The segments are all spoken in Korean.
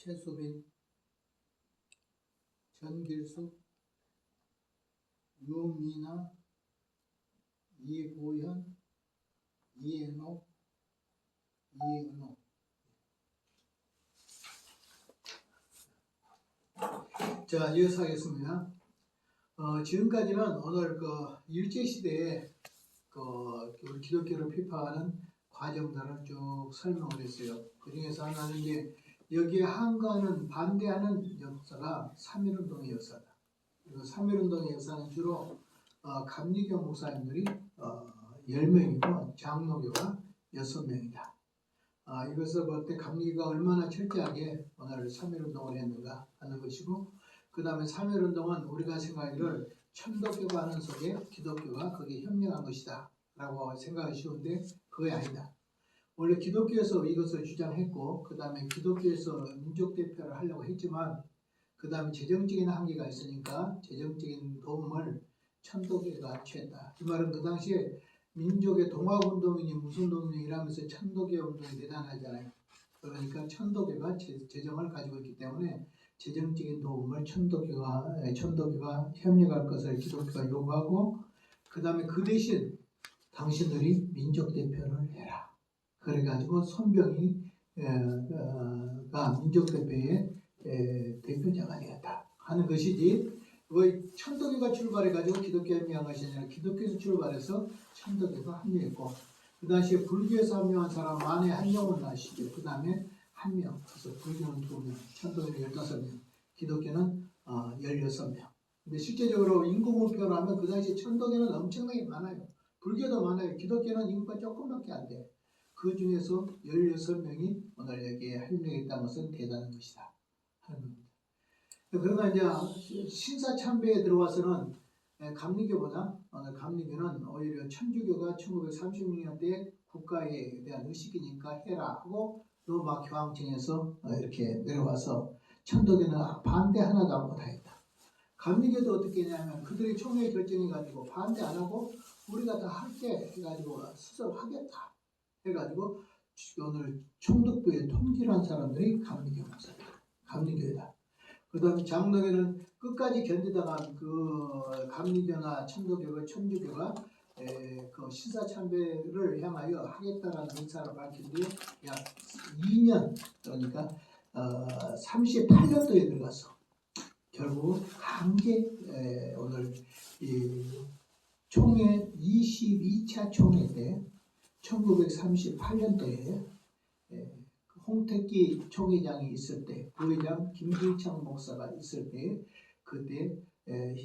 최수빈, 전길숙, 유미나, 이보현, 이은옥. 자, 이어서 하겠습니다. 지금까지는 오늘 일제시대에 우리 기독교를批判하는 과정들을 쭉 설명을 했어요. 그 중에서 하나는 이제 여기에 한가하는 반대하는 역사가 3.1운동의 역사다. 그리고 3.1운동의 역사는 주로 감리교 목사님들이 10명이고 장로교가 6명이다. 이것을 볼 때 감리교가 얼마나 철저하게 오늘 3.1운동을 했는가 하는 것이고, 그 다음에 3.1운동은 우리가 생각하기를 천도교가 하는 속에 기독교가 거기에 협력한 것이다 라고 생각이 쉬운데 그게 아니다. 원래 기독교에서 이것을 주장했고, 그 다음에 기독교에서 민족대표를 하려고 했지만, 그 다음에 재정적인 한계가 있으니까 재정적인 도움을 천도교가 취했다. 이 말은 그 당시에 민족의 동학운동이니 무슨 운동이니 이러면서 천도교 운동이 대단하잖아요. 그러니까 천도교가 재정을 가지고 있기 때문에 재정적인 도움을 천도교가 협력할 것을 기독교가 요구하고, 그 다음에 그 대신 당신들이 민족대표를 해라. 그래가지고 손병희가 민족대표의 대표자가 되었다 하는 것이지, 천도교가 출발해가지고 기독교에 합류한 것이 아니라 기독교에서 출발해서 천도교가 합류했고, 그 당시에 불교에서 합류한 사람 만에 한명은 아시죠. 그 다음에 1명, 그래서 불교는 2명, 천도교는 15명, 기독교는 16명. 근데 실제적으로 인구목표로 하면 그 당시에 천도교는 엄청나게 많아요. 불교도 많아요. 기독교는 인구가 조금밖에 안 돼요. 그 중에서 16명이 오늘 여기에 합류했다는 것은 대단한 것이다 하는 겁니다. 그러나 이제 신사참배에 들어와서는 감리교보다 오늘 감리교는 오히려 천주교가 1936년대 국가에 대한 의식이니까 해라 하고 로마 교황청에서 이렇게 내려와서 천도교는 반대 하나도 안 하고 다 했다. 감리교도 어떻게 했냐면 그들이 총회 결정해가지고 반대 안 하고 우리가 다 할게 해가지고 스스로 하겠다 해가지고 오늘 총독부에 통지한 사람들이 감리교 목사들, 감리교다. 그 다음에 장로교는 끝까지 견디다가 그 감리교나 천도교가 천주교가 그 신사참배를 향하여 하겠다라는 의사를 밝힌 뒤에 약 2년, 그러니까 38년도에 들어가서 결국 한계 오늘 이 총회 22차 총회 때 1938년도에 홍택기 총회장이 있을 때, 부회장 김길창 목사가 있을 때, 그때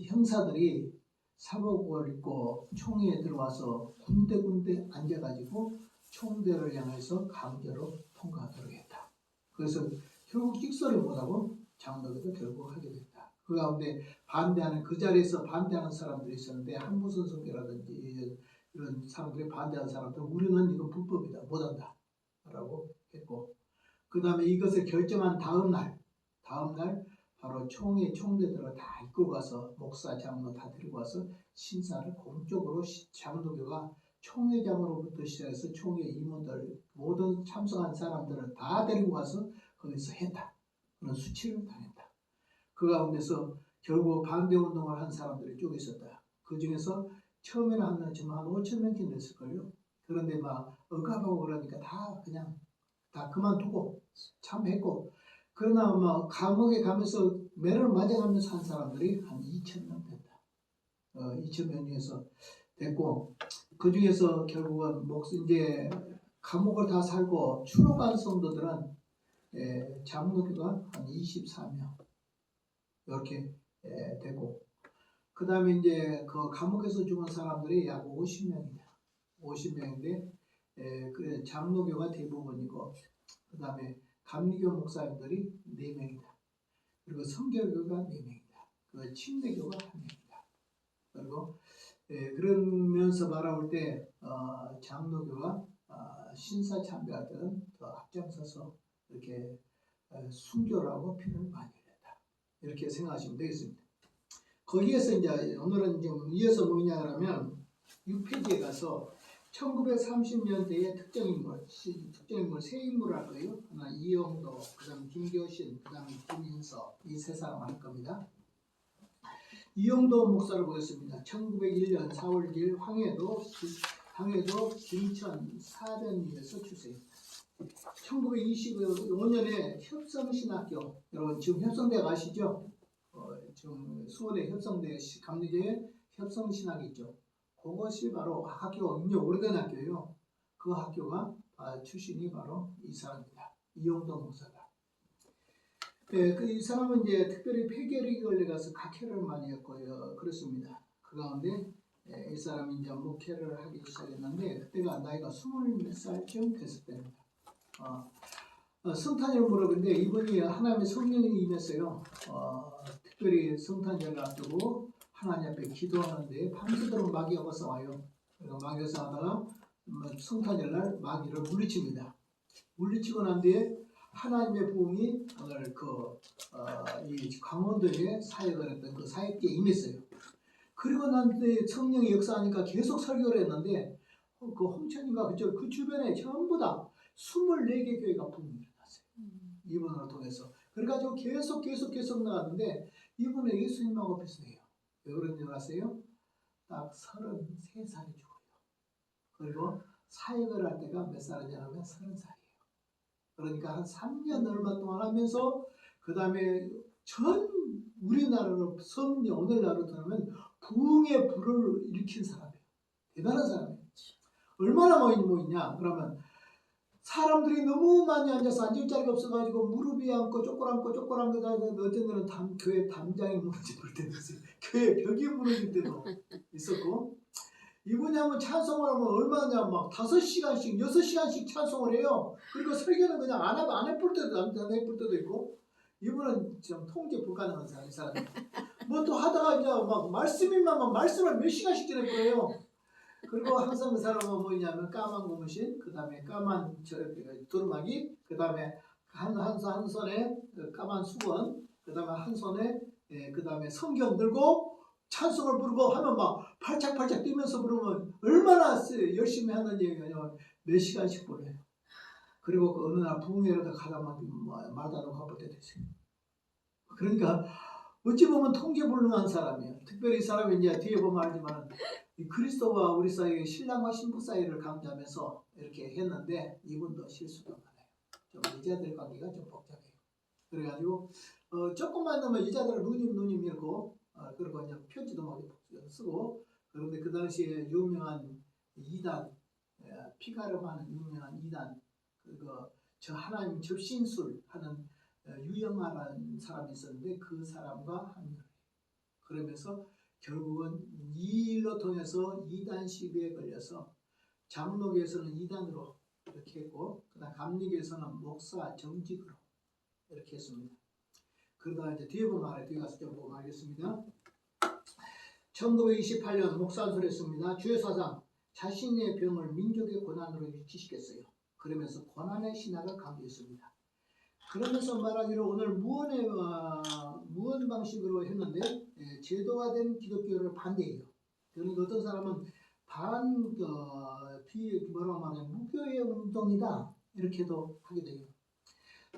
형사들이 사복을 입고 총회에 들어와서 군데군데 앉아가지고 총대를 향해서 강제로 통과하도록 했다. 그래서 결국 직설을 못하고 장로교도 결국 하게 됐다. 그 가운데 반대하는, 그 자리에서 반대하는 사람들이 있었는데, 한무선 선교라든지 이런 사람들이 반대하는 사람들, 우리는 이건 불법이다, 못한다 라고 했고, 그 다음에 이것을 결정한 다음날 바로 총대들을 다 이끌고 가서 목사, 장로 다 데리고 와서 신사를 공적으로 장로교가 총회장으로부터 시작해서 총회 임원들 모든 참석한 사람들을 다 데리고 가서 거기서 했다. 그런 수치를 당했다. 그 가운데서 결국 반대운동을 한 사람들이 쭉 있었다. 그 중에서 처음에는 한 5,000명쯤 됐을걸요. 그런데 막 억압하고 그러니까 다 그냥 다 그만두고 참했고, 그러나 뭐 감옥에 가면서 매를 맞아가면서 한 사람들이 한 2,000명 됐다. 2,000명 중에서 됐고, 그 중에서 결국은 이제 감옥을 다 살고 추록한 성도들은 장로교가 한 24명 이렇게 되고, 그 다음에 이제 그 감옥에서 죽은 사람들이 약 50명이다. 50명인데 그 장로교가 대부분이고, 그 다음에 감리교 목사님들이 4명이다. 그리고 성결교가 4명이다. 그 침례교가 1명이다. 그리고 그러면서 바라볼 때 장로교가 신사참배할 때는 더 앞장서서 이렇게 순교라고 표현을 많이 했다. 이렇게 생각하시면 되겠습니다. 거기에서 이제 오늘은 좀 이어서 뭐냐 그러면 6페이지에 가서 1930년대의 특정인물 세 인물을 할 거예요. 하나 이용도, 그다음 김교신, 그다음 김인서 이 세 사람을 할 겁니다. 이용도 목사를 보겠습니다. 1901년 4월 2일 황해도 김천 사변리에서 출생했습니다. 1925년에 협성신학교, 여러분 지금 협성대 아시죠? 지금 수원의 협성대 감리교회 협성신학이 있죠. 그것이 바로 학교가 굉장히 오래된 학교예요. 그 학교가 출신이 바로 이 사람입니다. 이용도 목사가. 네, 이 사람은 이제 특별히 폐결핵에 걸려가서 각혈을 많이 했고요. 그렇습니다. 그 가운데 이 사람이 이제 목회를 하기 시작했는데 그때가 나이가 20살쯤 됐을 때입니다. 성탄절 무렵인데 이분이 하나님의 성령이 임했어요. 특별히 성탄절을 앞두고 하나님 앞에 기도하는데 밤새도록 마귀가 와요. 그래서 마귀가 하다가 성탄절날 마귀를 물리칩니다. 물리치고 난 뒤에 하나님의 부흥이 오늘 이 강원도에 사역을 했던 그 사역계에 임했어요. 그리고 난 뒤에 성령이 역사하니까 계속 설교를 했는데 그 홍천인가 그 주변에 전부 다 24개 교회가 부흥이 일어났어요. 이분을 통해서. 그래가지고 계속 나갔는데 이분은 예수님하고 비슷해요. 왜 그런지 아세요? 딱 33살에 죽어요. 그리고 사역을 할 때가 몇 살이냐면 30살이에요. 그러니까 한 3년 얼마 동안 하면서 그 다음에 전 우리나라로 섭리 오늘날로 들으면 부흥의 불을 일으킨 사람이에요. 대단한 사람이에요. 얼마나 모이냐 그러면 사람들이 너무 많이 앉아서 앉을 자리가 없어가지고 무릎이 앉고 쪼꼬랑고 어떤 데는 교회 담장이 무너질 때도 있어요. 교회 벽이 무너질 때도 있었고 이분이 한번 찬송을 하면 얼마냐 막 5시간씩 6시간씩 찬송을 해요. 그리고 설교는 그냥 안 해볼 때도 있고 이분은 좀 통제 불가능한 사람 이 사람. 뭐 또 하다가 이제 막 말씀을 몇 시간씩 전해버려요. 그리고 항상 그 사람은 뭐냐면 까만 고무신, 그 다음에 까만 두루마기, 그 다음에 한 손에 까만 수건, 그 다음에 한 손에 그 다음에 성경 들고 찬송을 부르고 하면 막 팔짝팔짝 뛰면서 부르면 얼마나 열심히 하는지 몇 시간씩 불러요. 그리고 그 어느 날 부흥회로다 가다 마다로 가볼 때도 있어요. 그러니까 어찌 보면 통제불능한 사람이에요. 특별히 이 사람이 이제 뒤에 보면 알지만 이 그리스도와 우리 사이의 신랑과 신부 사이를 강조하면서 이렇게 했는데 이분도 실수가 많아요. 좀 여자들 관계가 좀 복잡해요. 그래가지고 조금만 넣으면 여자들 누님 이러고 그리고 이제 편지도 막 쓰고 그런데 그 당시에 유명한 이단 피가르마는 유명한 이단 저 하나님 접신술 하는 유영아라는 사람이 있었는데 그 사람과 합류를 해요. 그러면서 결국은 이 일로 통해서 이단 시비에 걸려서 장로교에서는 이단으로 이렇게 했고 그다음 감리교에서는 목사 정직으로 이렇게 했습니다. 그러다가 이제 뒤에 보면 알아요. 뒤에 가서 좀 보면 알겠습니다. 1928년 목사안수를 했습니다. 주의 사상 자신의 병을 민족의 고난으로 유치시켰어요. 그러면서 고난의 신학을 강조했습니다. 그러면서 말하기로 오늘 무언 방식으로 했는데 제도화된 기독교를 반대해요. 그러니까 어떤 사람은 무교의 운동이다 이렇게도 하게 돼요.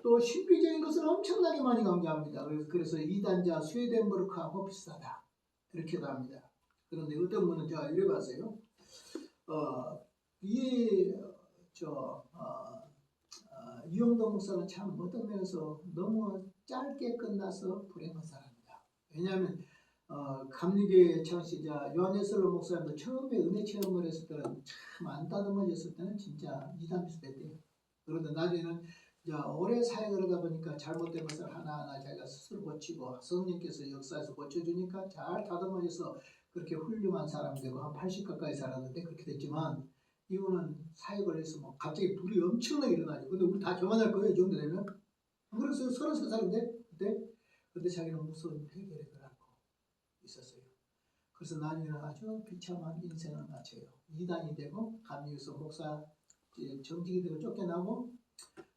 또 신비적인 것은 엄청나게 많이 강조합니다. 그래서 이단자 스웨덴버크하고 비슷하다 이렇게도 합니다. 그런데 어떤 분은 자 이래 봤어요. 이용도 목사는 참 어떤 면에서 너무 짧게 끝나서 불행한 사람이다. 왜냐하면 감리교의 창시자 요한예슬로 목사님도 처음에 은혜 체험을 했을 때는 참 안 다듬어졌을 때는 진짜 이단 비슷했대요. 그런데 나중에는 오래 사역을 하다 보니까 잘못된 것을 하나하나 자기가 스스로 고치고 성령께서 역사에서 고쳐주니까 잘 다듬어져서 그렇게 훌륭한 사람이 되고 한 80 가까이 살았는데 그렇게 됐지만 이거는 사역을 해서 갑자기 불이 엄청나게 일어나죠. 근데 우리 다 교만할 거예요. 이 정도 되면. 그래서 33살인데 그때 자기는 무서운 폐결핵을 앓고 있었어요. 그래서 나중에는 아주 비참한 인생을 마쳐요. 이단이 되고 감리교에서 목사 정직이 되고 쫓겨나고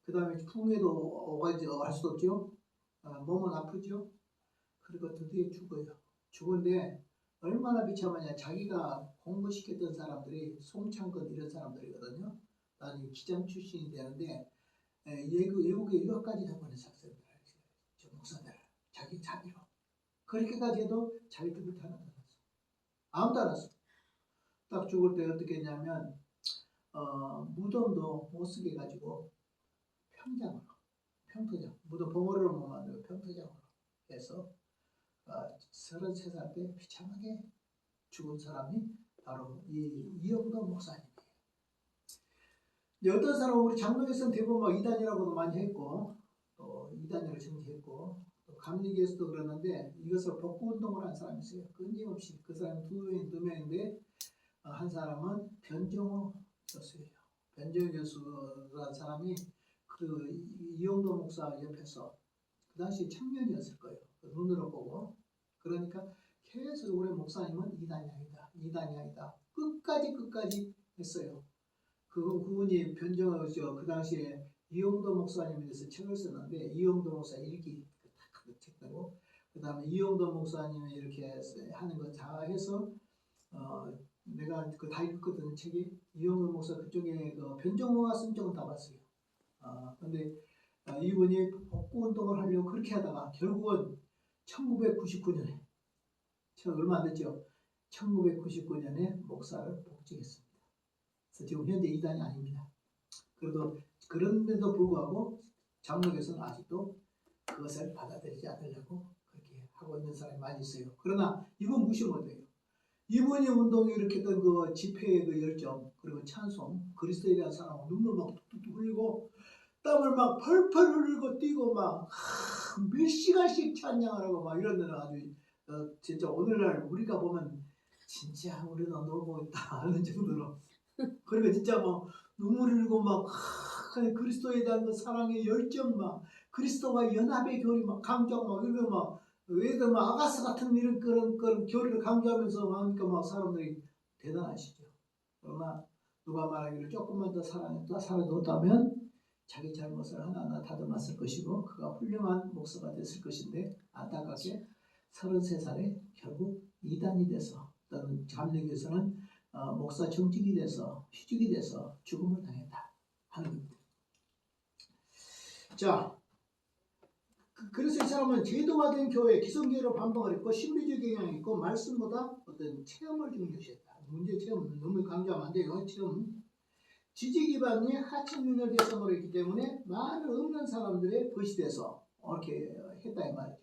그 다음에 풍에도 오가지 할 수도 없죠. 몸은 아프죠. 그리고 드디어 죽어요. 죽은데 얼마나 비참하냐. 자기가 공부시켰던 사람들이 송창건 이런 사람들이거든요. 나중에 기장 출신이 되는데 외국에 유학까지 다 보낸 학생들, 저 목사들, 자기 자비로. 그렇게까지 해도 자기들 그렇게 하나도 안 왔어. 아무도 안 왔어. 딱 죽을 때 어떻게 했냐면, 무덤도 못 쓰게 해가지고 평장으로, 평토장, 무덤 봉오리로 못 만들고 평토장으로 해서 33살 때 비참하게 죽은 사람이 바로 이 이영도 목사님이에요. 어떤 사람은 우리 장로에서는 대부분 막 이단이라고도 많이 했고, 또 이단이라고 정지했고, 또 감리교에서도 그러는데 이것을 복구운동을 한 사람이 있어요. 끊임없이. 그 사람이 두 명인데, 한 사람은 변정호 교수예요. 변정호 교수라는 사람이 그 이영도 목사 옆에서 그 당시 청년이었을 거예요. 눈으로 보고. 그러니까 계속 우리 목사님은 이단이 아니다. 이단이 아니다. 끝까지 했어요. 그분이 변정호 그 당시에 이영도 목사님에 대해서 책을 썼는데 이영도 목사 일기 그 책하고 그 다음에 이영도 목사님이 이렇게 하는 거 다 해서 내가 그 다 읽었거든 책이. 이영도 목사 그쪽에 그 변정호가 쓴 쪽은 다 봤어요. 근데 이분이 복구 운동을 하려고 그렇게 하다가 결국은 1999년에 얼마 안 됐죠. 1999년에 목사를 복직했습니다. 그래서 지금 현재 이단이 아닙니다. 그래도 그런데도 불구하고 장로교에서는 아직도 그것을 받아들이지 않으려고 그렇게 하고 있는 사람이 많이 있어요. 그러나 이건 무시 못해요. 이분이 운동이 일으켰던 그 집회의 그 열정, 그리고 찬송, 그리스도에 대한 사랑으로 눈물 막 뚝뚝 흘리고 땀을 막 펄펄 흘리고 뛰고 막 몇 시간씩 찬양을 하고 막 이런 데는 아주 진짜 오늘날 우리가 보면 진짜 우리도 놀고 있다 하는 정도로 그리고 진짜 막 눈물 흘리고 막 그리스도에 대한 그 사랑의 열정 막 그리스도와 연합의 교리 막 강조하고 막 이러면 막 왜들 막 아가스 같은 이런 그런 교리를 강조하면서 하니까 막 사람들이 대단하시죠. 그러나 누가 말하기를 조금만 더 살아뒀다면 자기 잘못을 하나하나 다듬었을 것이고 그가 훌륭한 목사가 됐을 것인데 안타깝게 33살에 결국 이단이 돼서 또는 감리교에서는 목사 정직이 돼서 휴직이 돼서 죽음을 당했다 하는 겁니다. 자, 그래서 이 사람은 제도화된 교회, 기성교회로 반박을 했고 신비주의 경향이 있고 말씀보다 어떤 체험을 중요시했다. 문제 체험 너무 강조하면 안 돼요. 체험. 지지 기반이 하층민을 대상으로 했기 때문에 말을 없는 사람들의 것이 돼서 이렇게 했다 이 말이죠.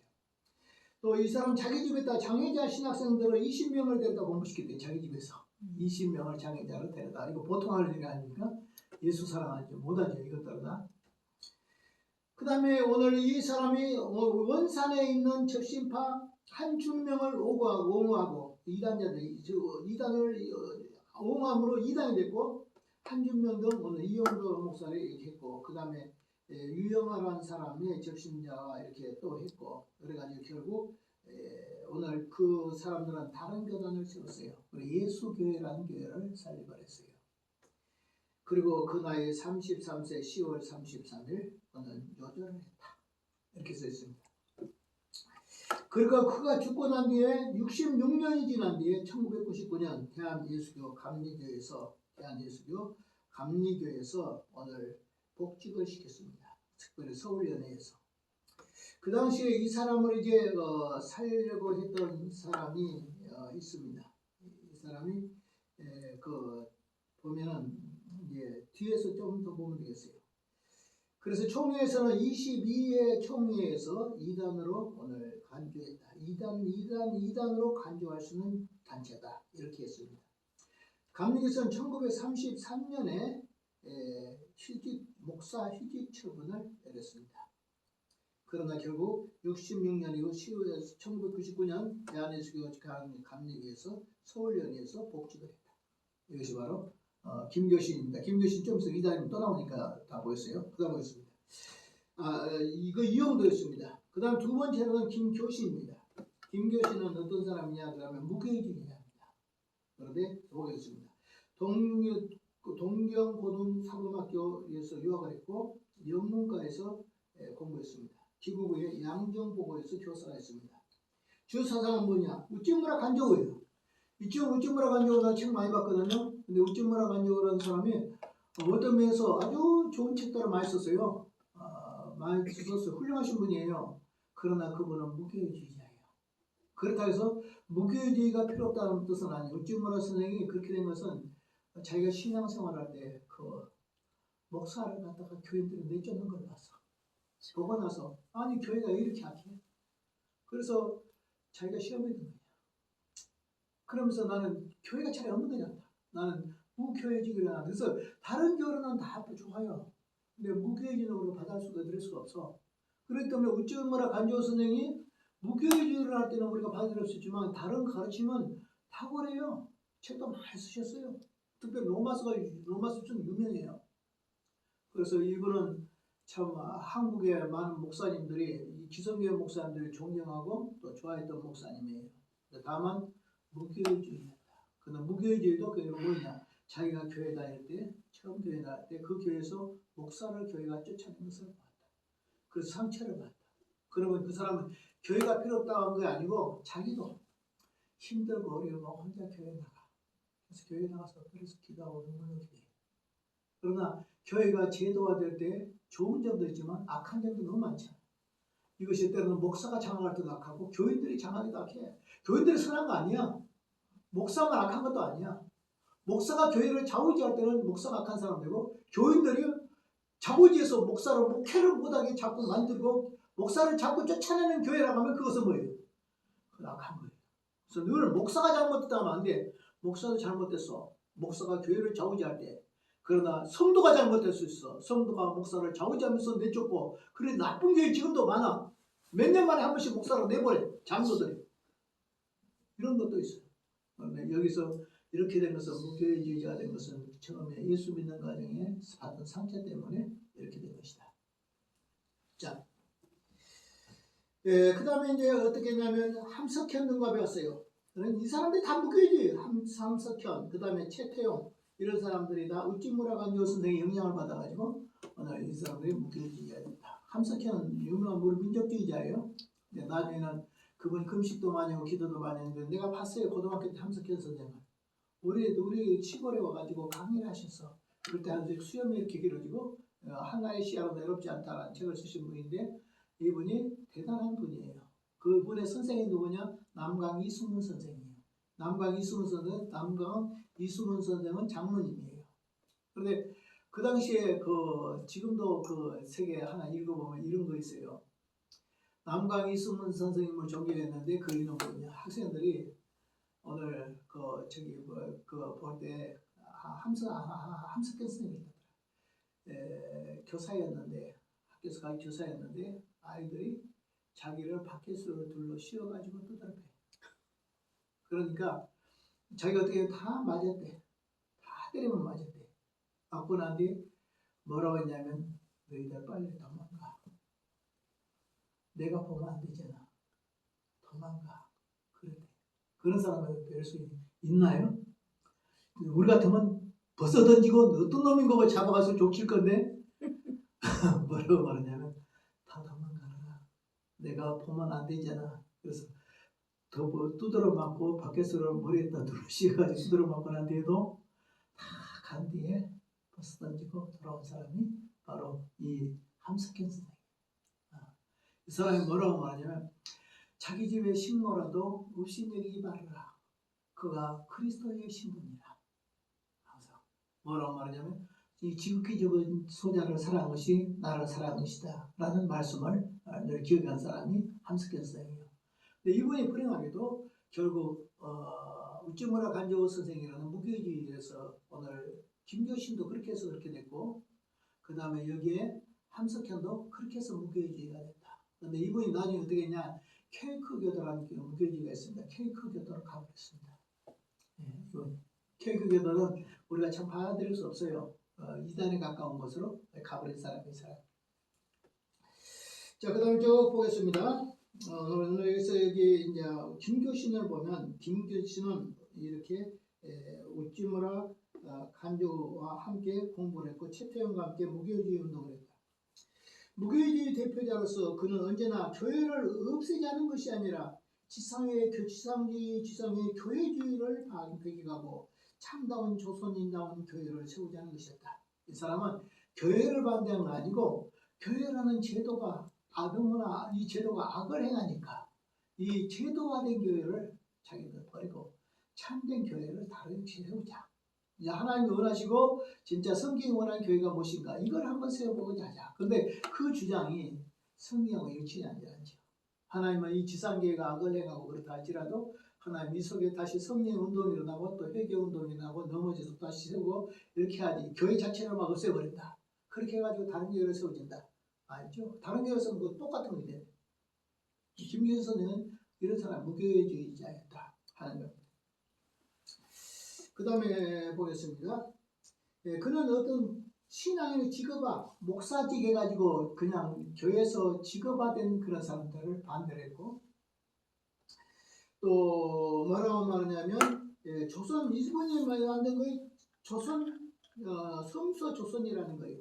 또 이 사람 자기 집에다 장애자 신학생들을 20명을 데려다 공부시켰대. 자기 집에서 20명을 장애자를 데려다. 이거 보통 할 일이 아니니까 예수 사랑하지 못하죠. 이것들은 다. 그 다음에 오늘 이 사람이 원산에 있는 적신파 한준명을 옹호하고 이단을 옹호함으로 이단이 됐고 한준명도 오늘 이영도 목사를 이렇게 했고 그 다음에 유영아라는 사람이 적신자와 이렇게 또 했고 그래가지고 결국 오늘 그 사람들은 다른 교단을 세웠어요. 예수교회라는 교회를 설립했어요. 그리고 그 나이 33세 10월 33일 오늘 요절을 했다. 이렇게 써 있습니다. 그러니까 그가 죽고 난 뒤에 66년이 지난 뒤에 1999년 대한예수교 감리교에서 오늘 복직을 시켰습니다. 특별히 서울연회에서. 그 당시에 이 사람을 이제 살려고 했던 사람이 있습니다. 이 사람이 보면은 이제 뒤에서 좀 더 보면 되겠어요. 그래서 총회에서는 22회 총회에서 이단으로 오늘 간주했다. 이단으로 간주할 수 있는 단체다. 이렇게 했습니다. 감리교에서는 1933년에 목사 휴직 처분을 내렸습니다. 그러나 결국 66년 이후 1999년 대한예수교 감리교에서 서울연회에서 복직을 했다. 이것이 바로 김교신입니다. 김교신 좀 있으면 이단이면 또 나오니까 다 보였어요. 그 다음 보겠습니다. 이거 이용도였습니다. 그 다음 두 번째로는 김교신입니다. 김교신은 어떤 사람이냐 그러면 무교주의자입니다. 그런데 보겠습니다. 동경고등사범학교에서 유학을 했고 영문과에서 공부했습니다. 기국의 양정보고에서 교사를 했습니다. 주 사상은 뭐냐? 우찌무라 간조우예요. 우찌무라 간조우라는 책 많이 봤거든요. 근데 우찌무라 간조우라는 사람이 어떤 면에서 아주 좋은 책들을 많이 썼어요. 많이 썼어요. 훌륭하신 분이에요. 그러나 그분은 무교회주의자예요. 그렇다고 해서 무교회주의가 필요 없다는 뜻은 아니고 우찌무라 선생이 그렇게 된 것은 자기가 신앙생활할 때 그 목사를 갖다가 교인들이 내쫓는 걸 봤어. 보고 나서 아니 교회가 왜 이렇게 약해? 그래서 자기가 시험에 든 거야. 그러면서 나는 교회가 차라리 없는 게 낫다. 나는 무교회주의를 하나. 그래서 다른 교회는 다 좋아요. 근데 무교회주의로 받아줄 수가 들을 수가 없어. 그렇기 때문에 우찌무라 간조 선생이 무교회주의를 할 때는 우리가 받을 수 있지만 다른 가르침은 탁월해요. 책도 많이 쓰셨어요. 특별히 로마서 좀 유명해요. 그래서 이분은 참 한국의 많은 목사님들이 기성교회 목사님들이 존경하고 또 좋아했던 목사님이에요. 다만 무교회주의였다. 그런데 무교회주의도 그 뭐냐? 자기가 교회 다닐 때 처음 교회 다닐 때 그 교회에서 목사를 교회가 쫓아낸 것을 봤다. 그래서 상처를 받다. 그러면 그 사람은 교회가 필요 없다고 한 게 아니고 자기도 힘들고 어려우면 혼자 교회에 나가. 그래서 교회에 나가서 그래서 기도하고 눈물로 기도해. 그러나 교회가 제도화될 때 좋은 점도 있지만 악한 점도 너무 많잖아. 이것이 때로는 목사가 장악할 때도 악하고 교인들이 장악하기도 악해. 교인들이 선한 거 아니야. 목사만 악한 것도 아니야. 목사가 교회를 좌우지할 때는 목사가 악한 사람 되고 교인들이 좌우지에서 목사를 목회를 못하게 자꾸 만들고 목사를 자꾸 쫓아내는 교회라고 하면 그것은 뭐예요? 그건 악한 거예요. 그래서 늘 목사가 잘못했다 하면 안 돼. 목사도 잘못됐어. 목사가 교회를 좌우지할 때. 그러나 성도가 잘못될 수 있어. 성도가 목사를 좌우지하면서 내쫓고 그래 나쁜 교회 지금도 많아. 몇 년 만에 한 번씩 목사를 내버려. 장로들이. 이런 것도 있어요. 그런데 여기서 이렇게 된 것은 무교회주의자가 된 것은 처음에 예수 믿는 과정에 받은 상처 때문에 이렇게 된 것이다. 자, 그 다음에 이제 어떻게 했냐면 함석현 등과 배웠어요. 이 사람들이 다 무교회주의. 함석현, 그 다음에 최태용 이런 사람들이 다 우찌무라 간조 선생의 영향을 받아가지고 오늘 이 사람들이 무교회주의가 됐다. 함석현은 유명한 우리 민족주의자예요. 나중에는 그분이 금식도 많이 하고 기도도 많이 했는데 내가 봤어요. 고등학교 때 함석현 선생을. 우리 시골에 와가지고 강의를 하셨어. 그때 아주 수염이 이렇게 길어지고 하나의 시야로 외롭지 않다라는 책을 쓰신 분인데 이분이 대단한 분이에요. 그분의 선생이 누구냐? 남강 이수문 선생이에요. 남강 이수문 선생은 장로님이에요. 그런데 그 당시에 지금도 그 책에 하나 읽어보면 이런 거 있어요. 남강 이수문 선생님을 존경했는데 그 이유는 뭐냐? 학생들이 오늘 볼 때 함석현 선생님이 교사였는데 학교에서 가기 교사였는데 아이들이 자기를 바켓으로 둘러 씌워가지고 두드려 패. 그러니까 자기가 어떻게 다 맞았대. 다 때리면 맞았대. 맞고 난 뒤 뭐라고 했냐면 너희들 빨리 도망가. 내가 보면 안 되잖아. 도망가. 그랬대. 그런 사람을 뵐 수 있나요? 우리 같으면 벗어 던지고 어떤 놈인 거 잡아가서 족칠 건데 뭐라고 말하냐면 다 도망가라. 내가 보면 안 되잖아. 그래서 더 두드러 맞고 바켓으로 머리에다 씌워가지고 두드러 맞고 난 뒤에도 다 간 뒤에 벗어 던지고 돌아온 사람이 바로 이 함석현 선생님. 이 사람이 뭐라고 말하냐면 자기 집에 식모라도 업신여기지 말아라. 그가 그리스도의 신분이라. 항상 뭐라고 말하냐면 이 지극히적인 소자를 사랑한 것이 나를 사랑한 것이다 라는 말씀을 늘 기억한 사람이 함석현 선생이에요. 근데 이분이 불행하게도 결국 우찌무라 간조 선생이라는 무교회주의에서 오늘 김교신도 그렇게 해서 그렇게 됐고 그 다음에 여기에 함석현도 그렇게 해서 무교회주의가 됐다. 그런데 이분이 나중에 어떻게 했냐 케이크 교도라는 무교회주의가 있습니다. 케이크 교도로 가버렸습니다. 케이크 교도는 우리가 참 받아들일 수 없어요. 이단에 가까운 것으로 가버린 사람이 사람. 자, 그 다음에 쭉 보겠습니다. 오늘 여기서 여기 이제 김교신을 보면 김교신은 이렇게 우찌무라 간조와 함께 공부를 했고 최태용과 함께 무교회주의 운동을 했다. 무교회주의 대표자로서 그는 언제나 교회를 없애자는 것이 아니라 지상의 교회주의를 배격하고 참다운 조선인다운 교회를 세우자는 것이었다. 이 사람은 교회를 반대한 건 아니고 교회라는 제도가 너무나 이 제도가 악을 행하니까 이 제도화된 교회를 자기들 버리고 참된 교회를 다른 세우자. 이제 하나님이 원하시고 진짜 성경이 원하는 교회가 무엇인가 이걸 한번 세워보고자 하자. 근데 그 주장이 성경하고 일치하지 않죠. 하나님은 이 지상교회가 악을 행하고 그렇다 할지라도 하나님 이 속에 다시 성령 운동이 일어나고 또 회개 운동이 일어나고 넘어져서 다시 세우고 이렇게 하지 교회 자체를 막 없애버린다. 그렇게 해가지고 다른 교회를 세워진다. 아니죠. 다른 교회에서 뭐 똑같은 거 돼. 김기현 선생은 이런 사람 무교회주의자였다 하는 겁니다. 그 다음에 보겠습니다. 그는 어떤 신앙의 직업화, 목사직 해가지고 그냥 교회에서 직업화된 그런 사람들을 반대를 했고 또 뭐라고 말하냐면 조선 이분이 만든 거에 조선 성서 조선이라는 거예요.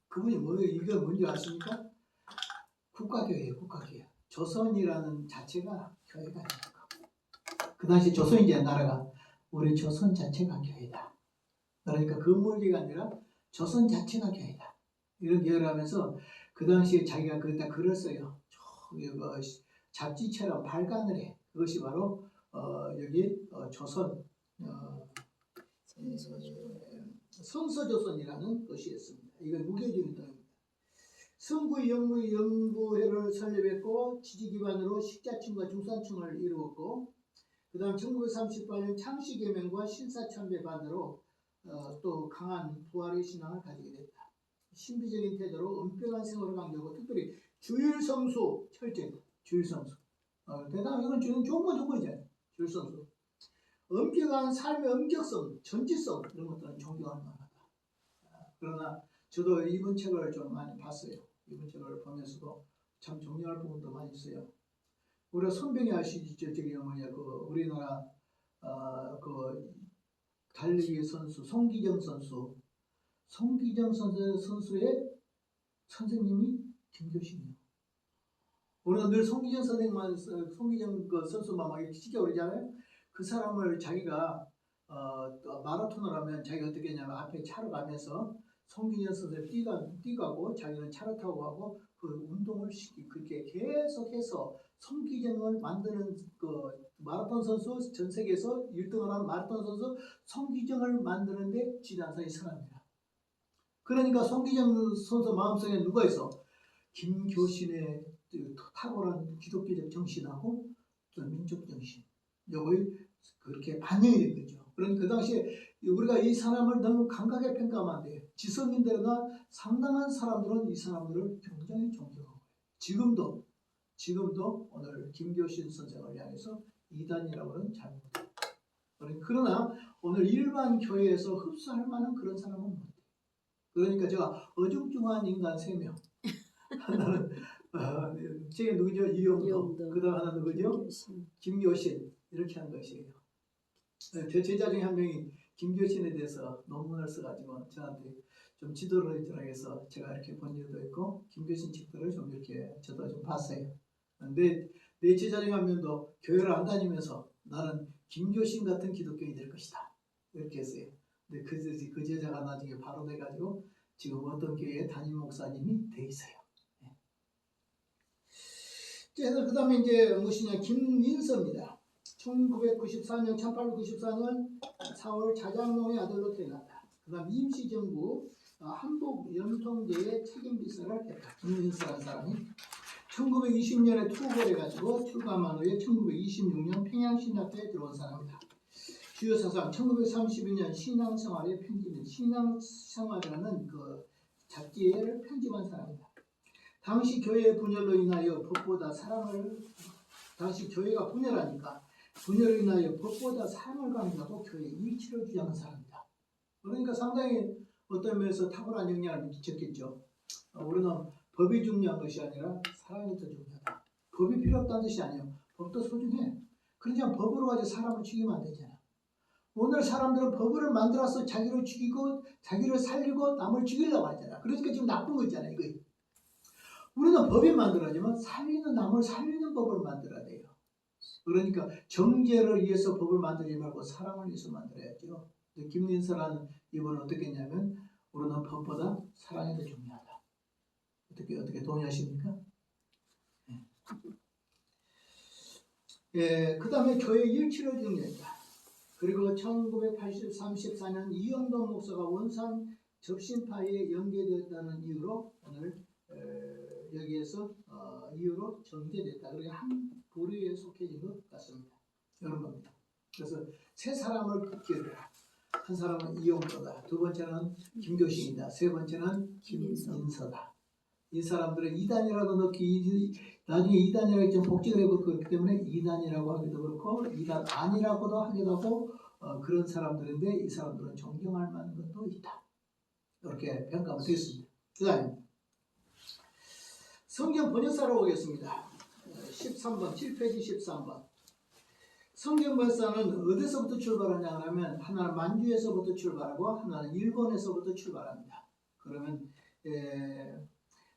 그분이 뭐예요? 이게 뭔지 아십니까? 국가교회예요. 국가교회. 조선이라는 자체가 교회가 아니고 그 당시 조선이제 나라가 우리 조선 자체가 교회다. 그러니까 건물계가 아니라 조선 자체가 교회다. 이런 얘기를 하면서 그 당시에 자기가 그랬다 글을 써요. 저기 잡지처럼 발간을 해. 그것이 바로 여기 조선 성서조선이라는 것이었습니다. 이건 무교주의입니다. 성구 영구 연구회를 설립했고 지지 기반으로 식자층과 중산층을 이루었고 그 다음 1938년 창씨개명과 신사참배 반대로 또 강한 부활의 신앙을 가지게 됐다. 신비적인 태도로 엄격한 생활을 강조하고 특별히 주일성수 철저히 주일성수 대단한 이건 좋은 건 좋은 거잖아요. 주일성수 엄격한 삶의 엄격성, 전지성 이런 것들은 존경할 만하다. 그러나 저도 이번 책을 좀 많이 봤어요. 이번 책을 보면서도 참 존경할 부분도 많이 있어요. 우리가 손병이 아시죠? 저기 뭐냐 그 우리나라 그 달리기 선수 송기정 선수의 선생님이 김교신이에요. 우리가 늘 송기정 그 선수만 막 이렇게 시켜 그러잖아요. 그 사람을 자기가 마라톤을 하면 자기가 어떻게 했냐면 앞에 차로 가면서 송기정 선수를 뛰가고 자기는 차를 타고 가고 그 운동을 그렇게 계속해서 송기정을 만드는 그 마라톤 선수 전 세계에서 1등을 한 마라톤 선수 송기정을 만드는데 지난사의 사람이라. 그러니까 송기정 선수 마음속에 누가 있어? 김교신의 탁월한 기독교적 정신하고 또 민족 정신 요거의 그렇게 반영이 된 거죠. 그러니까 그 당시에 우리가 이 사람을 너무 강하게 평가하면 안 돼요. 지성인들이나 상당한 사람들은 이 사람들을 굉장히 존경하고 지금도 오늘 김교신 선생을 향해서 이단이라고는 잘 못해요. 그러나 오늘 일반 교회에서 흡수할 만한 그런 사람은 못해요. 그러니까 제가 어중중한 인간 3명 하나는 제 누구죠? 이용도 그 다음 하나 누구죠? 김교신 이렇게 한 것이에요. 제 제자 중에 한 명이 김교신에 대해서 논문을 써가지고 저한테 좀 지도를 해주라고 제가 이렇게 본 적도 있고 김교신 책들을 좀 이렇게 저도 좀 봤어요. 근데 내 제자 중에 한 명도 교회를 안 다니면서 나는 김교신 같은 기독교인이 될 것이다 이렇게 했어요. 근데 그 제자가 나중에 바로 돼가지고 지금 어떤 교회에 담임 목사님이 돼 있어요. 그 다음에 이제 무엇이냐 김민서입니다. 1894년 4월 자장농의 아들로 태어났다. 그 다음 임시정부 한복 연통제의 책임비서를 했다. 김민서라는 사람이 1920년에 투고를 해가지고 출감한 후에 1926년 평양신학교에 들어온 사람이다. 주요 사상 1932년 신앙생활의 편집인 신앙생활이라는 그 잡지를 편집한 사람이다. 당시 교회의 분열로 인하여 법보다 사랑을 당시 교회가 분열하니까 분열로 인하여 법보다 사랑을 강조하고 교회의 위치를 주장한 사람이다. 그러니까 상당히 어떤 면에서 탁월한 영향을 미쳤겠죠. 우리는 법이 중요한 것이 아니라 사랑이 더 중요하다. 법이 필요 없다는 뜻이 아니에요. 법도 소중해. 그러니까 법으로 가지고 사람을 죽이면 안 되잖아. 오늘 사람들은 법을 만들어서 자기를 죽이고 자기를 살리고 남을 죽이려고 하잖아. 그러니까 지금 나쁜 거 있잖아. 이거. 우리는 법이 만들어지면 남을 살리는 법을 만들어야 돼요. 그러니까 정죄를 위해서 법을 만들지 말고 사랑을 위해서 만들어야죠. 김민서라는 이분은 어떻게 했냐면 우리는 법보다 사랑이 더 중요하다. 어떻게 동의하십니까? 예, 그 다음에 교회 일치를 정리했다. 그리고 1934년 이영돈 목사가 원산 접신파에 연계되었다는 이유로 오늘 여기에서 이유로 정제됐다. 그리고 한 부류에 속해진 것 같습니다. 이런 겁니다. 그래서 세 사람을 기억해라. 한 사람은 이영도다. 두 번째는 김교신이다. 세 번째는 김인서다. 이 사람들은 이단이라도 넣기 나중에 이단이라고 좀 복직을 해볼 거기 때문에 이단이라고 하기도 그렇고 이단 아니라고도 하기도 하고 그런 사람들인데 이 사람들은 존경할 만한 것도 있다. 이렇게 평가가 되었습니다. 그 다음에 성경 번역사로 오겠습니다. 13번 7페이지 13번 성경 번역사는 어디서부터 출발하냐 하면 하나는 만주에서부터 출발하고 하나는 일본에서부터 출발합니다. 그러면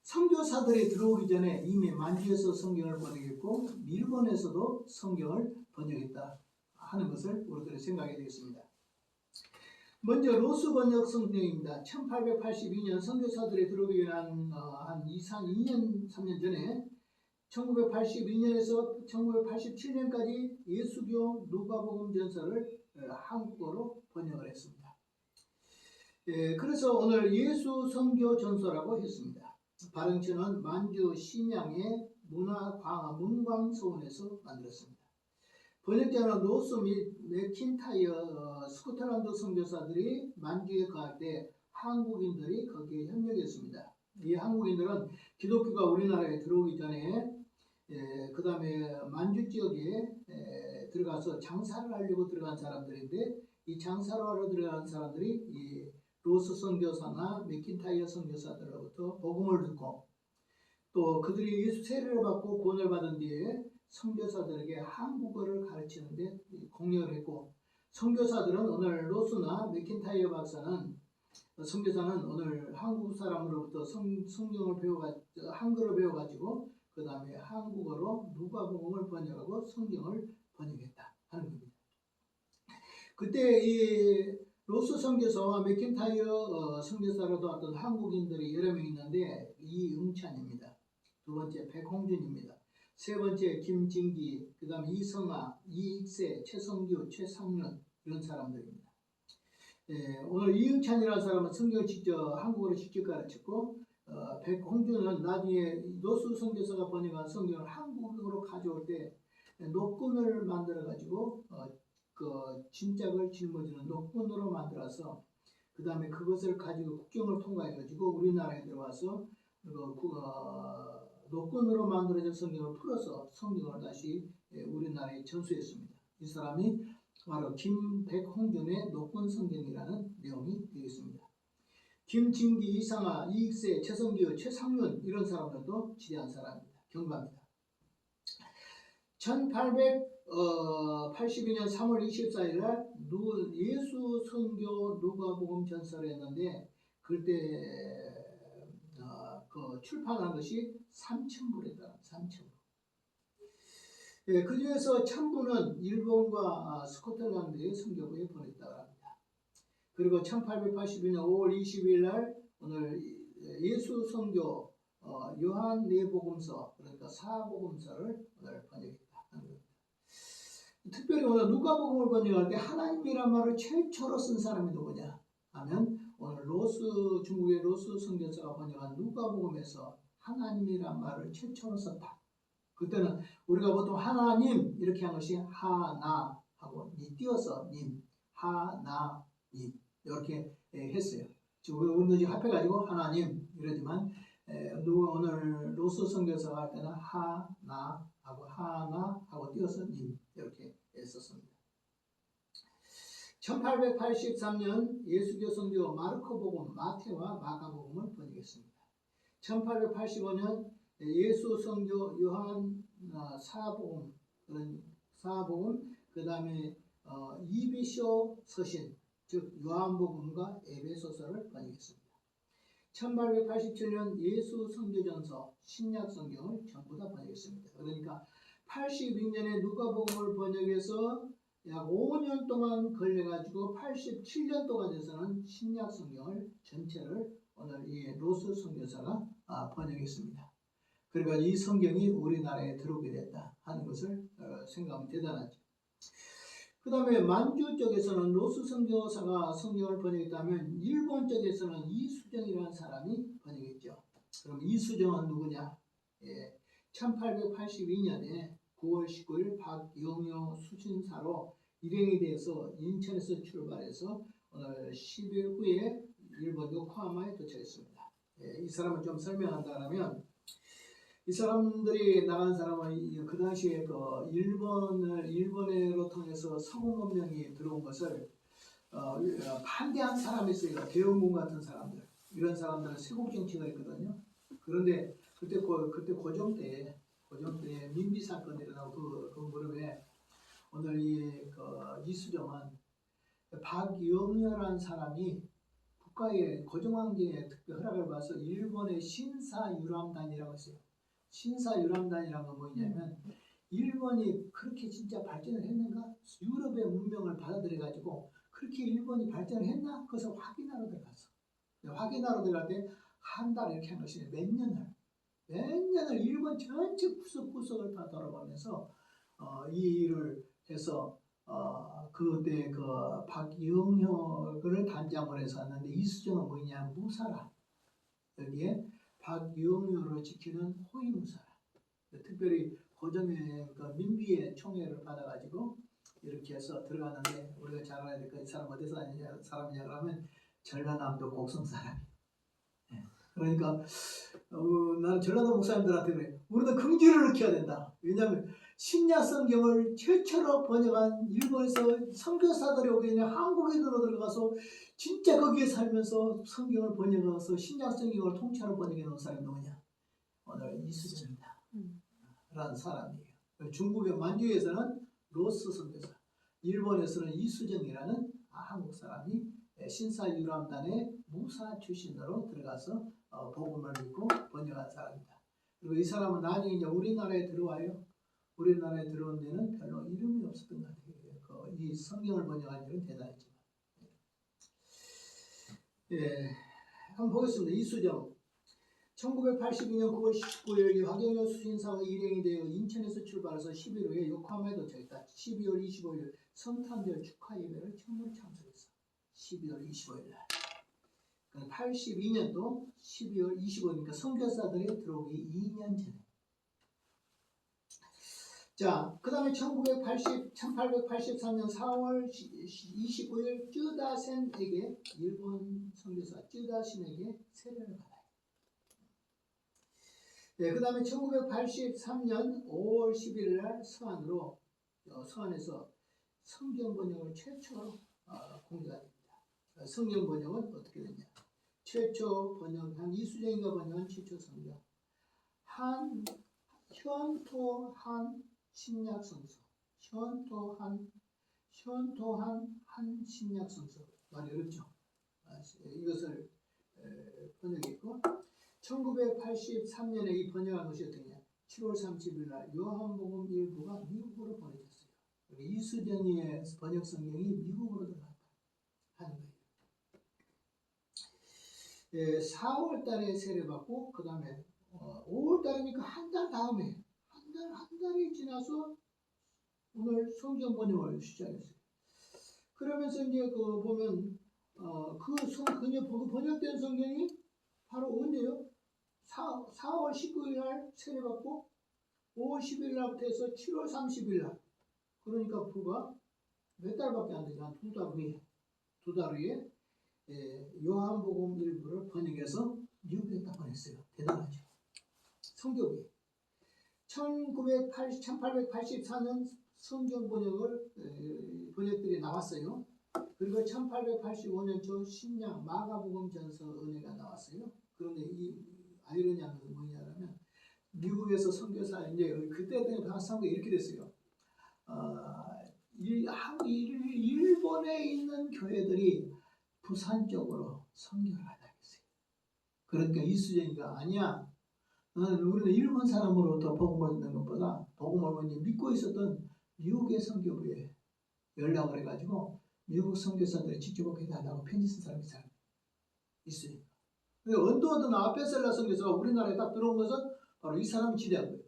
선교사들이 들어오기 전에 이미 만주에서 성경을 번역했고 일본에서도 성경을 번역했다 하는 것을 우리들이 생각해야 되겠습니다. 먼저 로스 번역 성경입니다. 1882년 선교사들이 들어오기 한 2년 3년 전에 1982년에서 1987년까지 예수교 누가복음 전서를 한국어로 번역을 했습니다. 그래서 오늘 예수 선교 전서라고 했습니다. 발행처는 만주 심양의 문광서원에서 만들었습니다. 번역자는 로스 및 맥킨타이어 스코틀랜드 선교사들이 만주에 갈 때 한국인들이 거기에 협력했습니다. 이 한국인들은 기독교가 우리나라에 들어오기 전에 그 다음에 만주 지역에 들어가서 장사를 하려고 들어간 사람들인데 이 장사를 하러 들어간 사람들이 이 로스 선교사나 맥킨타이어 선교사들로부터 복음을 듣고 또 그들이 예수 세례를 받고 구원을 받은 뒤에 선교사들에게 한국어를 가르치는데 공력을 했고 선교사들은 오늘 로스나 맥킨타이어 선교사는 오늘 한국 사람으로부터 성경을 한글을 배워가지고 그 다음에 한국어로 누가복음을 번역하고 성경을 번역했다 하는 겁니다. 그때 이 로스 선교사와 맥킨타이어 선교사로 도왔던 한국인들이 여러 명 있는데 이응찬입니다. 두 번째 백홍준입니다. 세 번째 김진기, 그 다음에 이성아, 이익세, 최성규, 최상윤 이런 사람들입니다. 오늘 이응찬이라는 사람은 성경을 한국어로 직접 가르쳤고 백홍준은 나중에 로스 선교사가 번역한 성경을 한국어로 가져올 때 녹군을 만들어 가지고 그 진짝을 짊어지는 녹군으로 만들어서 그 다음에 그것을 가지고 국경을 통과해 가지고 우리나라에 들어와서 녹군으로 만들어진 성경을 풀어서 성경을 다시 우리나라에 전수했습니다. 이 사람이 바로 김백홍준의 녹군 성경이라는 내용이 되겠습니다. 김진기, 이상아, 이익세, 최성규, 최상윤 이런 사람들도 지대한 사람입니다. 경과입니다. 1882년 3월 24일 날 예수 선교 누가복음 전서를 했는데 그때 그 출판한 것이 3,000부랬다. 3,000부. 그 중에서 1,000부는 일본과 스코틀랜드의 선교부에 보냈다고 합니다. 그리고 1882년 5월 22일 날 오늘 예수 선교 요한 내복음서 그러니까 사복음서를 오늘 번역했다 하는 겁니다. 특별히 오늘 누가복음을 번역할 때 하나님이란 말을 최초로 쓴 사람이 누구냐 하면 오늘 중국의 로스 선교사가 번역한 누가복음에서 하나님이란 말을 최초로 썼다. 그때는 우리가 보통 하나님 이렇게 한 것이 하나 하고 띄어서 님, 하나, 님 이렇게 했어요. 우리도 지금 합해가지고 하나님 이러지만 오늘 로스 선교사가 할 때는 하나 하고 띄어서 님 이렇게 썼습니다. 1883년 예수교 선교 마르코복음, 마태와 마가복음을 번역했습니다. 1885년 예수 선교 요한 사복음, 그 다음에 이비쇼 서신, 즉 요한복음과 에베소서를 번역했습니다. 1887년 예수 선교전서, 신약 성경을 전부 다 번역했습니다. 그러니까 82년에 누가복음을 번역해서 약 5년 동안 걸려가지고 87년도가 돼서는 신약 성경을 전체를 오늘 이 로스 선교사가 번역했습니다. 그러니까 이 성경이 우리나라에 들어오게 됐다 하는 것을 생각하면 대단하죠. 그 다음에 만주 쪽에서는 로스 선교사가 성경을 번역했다면 일본 쪽에서는 이수정이라는 사람이 번역했죠. 그럼 이수정은 누구냐? 1882년에 9월 19일 박영효 수신사로 일행이 되어서 인천에서 출발해서 오늘 10일 후에 일본 요코하마에 도착했습니다. 이 사람을 좀 설명한다면 이 사람들이 나간 사람은 그 당시에 일본으로 통해서 서구 문명이 들어온 것을 반대한 사람이 있어요. 대원군 같은 사람들, 이런 사람들은 세국 정치가 있거든요. 그런데 그때 고종 때 민비 사건이 일어나고 그 무렵에 오늘 이수정은 박영효라는 사람이 국가의 고종왕제의 특별 허락을 받아서 일본의 신사유람단이라고 했어요. 신사유람단이라는 건 뭐냐면 일본이 그렇게 진짜 발전을 했는가? 유럽의 문명을 받아들여 가지고 그렇게 일본이 발전을 했나? 그것을 확인하러 들어갔어. 확인하러 들어갈 때 한 달 이렇게 한 것이 몇 년을 일본 전체 구석구석을 다 돌아가면서 이 일을 해서 그때 박영효를 단장을 해서 왔는데 이수정은 뭐냐? 무사라. 여기에 박영효를 지키는 호위무사라. 특별히 고종의 민비의 총애를 받아가지고 이렇게 해서 들어가는데 우리가 잘 알아야 될 거 이 사람 어디서 사람이냐 그러면 전라남도 곡성 사람이. 그러니까 나는 전라도 목사님들한테 그래. 우리도 긍지를 키워야 된다. 왜냐하면 신약 성경을 최초로 번역한 일본에서 선교사들이 오게 되냐 한국에 들어가서 진짜 거기에 살면서 성경을 번역해서 신약 성경을 통째로 번역해 놓은 사람이 누구냐? 오늘 이수정이다. 라는 사람이에요. 중국의 만주에서는 로스 선교사, 일본에서는 이수정이라는 한국 사람이 신사유람단의 무사 출신으로 들어가서 복음을 믿고 번역한 사람입니다. 그리고 이 사람은 나중에 이제 우리나라에 들어와요. 우리나라에 들어온 데는 별로 이름이 없었던 것 같아요. 이 성경을 번역한 일은 대단했지만. 한번 보겠습니다. 이수정. 1982년 9월 19일 박영효 수신사가 일행이 되어 인천에서 출발해서 11일 후에 요코하마에 도착했다. 12월 25일 성탄절 축하 예배를 처음으로 참석했어. 12월 25일 날. 82년도 12월 25일이니까 선교사들이 들어오기 2년 전에. 자, 그 다음에 1883년 4월 29일 쯔다센에게 일본 선교사 쯔다신에게 세례를 받아요. 그 다음에 1983년 5월 11일 날 서한에서 성경 번역을 최초로 공개가 됩니다. 성경 번역은 어떻게 되냐? 최초 번역한 이수정이가 번역한 최초 성경 현토한 신약 성서 현토한 신약 성서 말이 어렵죠. 이것을 번역했고 1983년에 이 번역한 것이 어떻게냐? 7월 30일 날 요한복음 일부가 미국으로 보내졌어요. 이수정이의 번역 성경이 미국으로 들어갔다 하는 거예요. 4월 달에 세례받고 그 다음에 5월 달이니까 한 달 다음에 한 달이 지나서 오늘 성경 번역을 시작했어요. 그러면서 이제 보면 번역된 성경이 바로 언제요? 4월 19일 날 세례받고 5월 10일 날부터 해서 7월 30일 날 그러니까 불과 몇 달밖에 안 되죠. 한 두 달 후에 요한복음 일부를 번역해서 미국에 딱 보냈어요. 대단하죠. 성경이 1884년 성경 번역들이 나왔어요. 그리고 1885년 초 신약 마가복음 전서 은혜가 나왔어요. 그런데 이 아이러니한 것은 뭐냐면 미국에서 선교사 이제 그때 상황이 이렇게 됐어요. 일본에 있는 교회들이 부산 쪽으로 선교를 하다 했어요. 그러니까 이수정이가 아니야. 우리는 일본 사람으로부터 복음을 듣는 것보다 복음을 먼저 믿고 있었던 미국의 선교부에 연락을 해가지고 미국 선교사들이 직접 오게 해달라고 편지 쓴 사람이 있어요. 언더우드나 아펜셀러 선교사가 우리나라에 딱 들어온 것은 바로 이 사람이 지대한 거예요.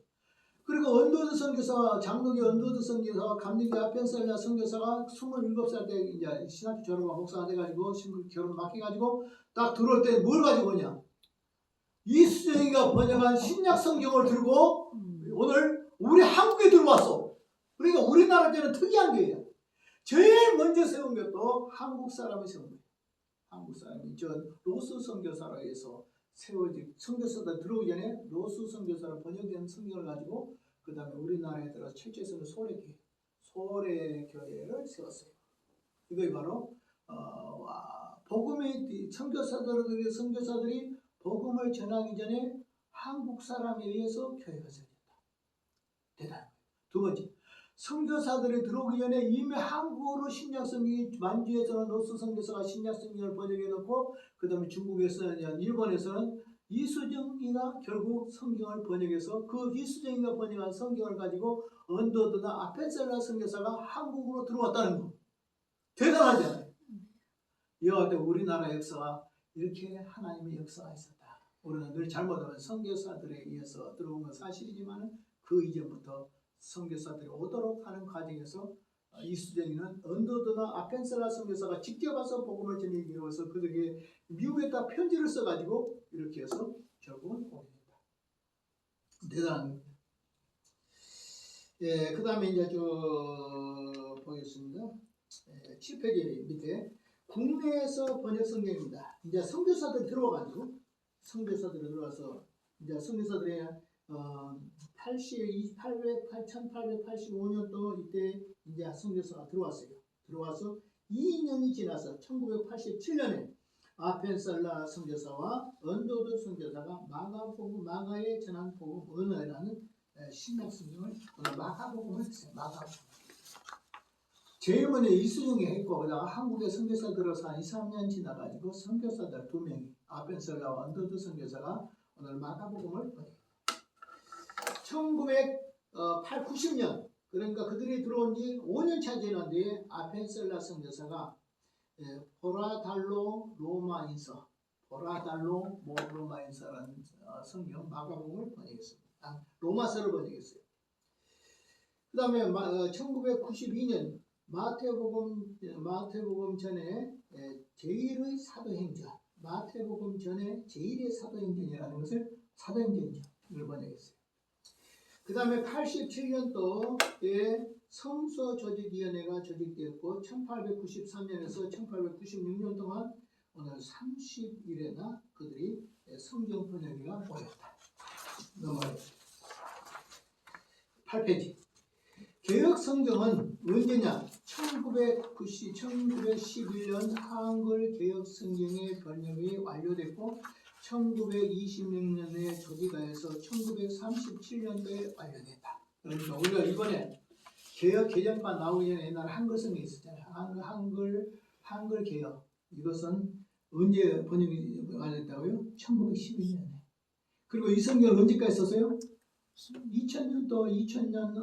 그리고 언더우드 선교사, 장로교 언더우드 선교사와 감리교 아펜셀러 선교사가 27살 때 이제 신학교 졸업하고 목사가 돼가지고 결혼 막 해가지고 딱 들어올 때 뭘 가지고 오냐? 이수정이가 번역한 신약 성경을 들고 오늘 우리 한국에 들어왔어. 그러니까 우리나라 때는 특이한 거예요. 제일 먼저 세운 것도 한국 사람이 세운 거예요. 한국 사람이 저 로스 선교사로 해서 세워진 선교사들 들어오기 전에 로스 선교사로 번역된 성경을 가지고 그 다음에 우리나라에 들어 최초에서는 소래교회를 세웠어요. 이게 바로 복음의 선교사들이 복음을 전하기 전에 한국 사람에 의해서 교회가 세워졌다. 대단한 거예요. 두 번째, 선교사들이 들어오기 전에 이미 한국어로 신약성경이 만주에서는 로스 선교사가 신약성경을 번역해 놓고 그 다음에 중국에서는 일본에서는 이수정이가 결국 성경을 번역해서 그 이수정이가 번역한 성경을 가지고 언더우드나 아펜셀러 선교사가 한국으로 들어왔다는 거. 대단하잖아요. 이와 같은 우리나라 역사가 이렇게 하나님의 역사가 있었다. 우리는 늘 잘못하면 선교사들에 의해서 들어온 건 사실이지만 그 이전부터 선교사들이 오도록 하는 과정에서 이수정이는 언더우드나 아펜셀러 선교사가 직접 와서 복음을 전하기 위해서 그들에게 미국에다 편지를 써가지고 이렇게 해서 결국은 오게 된다. 대단한 겁니다. 예, 그 다음에 이제 쭉 보겠습니다. 7페이지 밑에 국내에서 번역 성경입니다. 이제 선교사들이 들어와가지고 선교사들이 들어와서 이제 선교사들의 1885년도 이때 이제 선교사가 들어왔어요. 들어와서 2년이 지나서 1987년에 아펜셀러 선교사와 언더우드 선교사가 마가의 전한 복음 은혜라는 신약 성경을 마가복음을 했어요. 마가복음. 제일 먼저 이수정이 했고 그다가 한국에 선교사 들어서 한 2, 3년 지나가지고 선교사들 2명이 아펜셀러와 언더우드 선교사가 오늘 마가복음을 번역했다. 1990년 그러니까 그들이 들어온 지 5년 차 지난 뒤에 아펜셀러 선교사가 보라달로 로마인서라는 성경 마가복음을 번역했습니다. 로마서를 번역했어요. 그 다음에 1992년 마태복음 전에 제1의 사도행전 마태복음 전에 제1의 사도행전이라는 것을 사도행전을 번역했어요. 그 다음에 87년도에 성서조직위원회가 조직되었고 1893년에서 1896년 동안 오늘 30일에나 그들이 성경 번역회가 모였다. 넘어가요. 8페이지. 개혁 성경은 언제냐? 1911년 한글 개혁 성경의 번역이 완료됐고 1926년에 조직하여서 1937년도에 완료됐다. 그러니까 우리가 이번에 개혁 개정판 나오기 전에 옛날 한글 성경이 있었잖아요. 한글 개혁. 이것은 언제 번역이 완료됐다고요? 1912년에. 그리고 이 성경을 언제까지 썼어요? 2000년도 2020년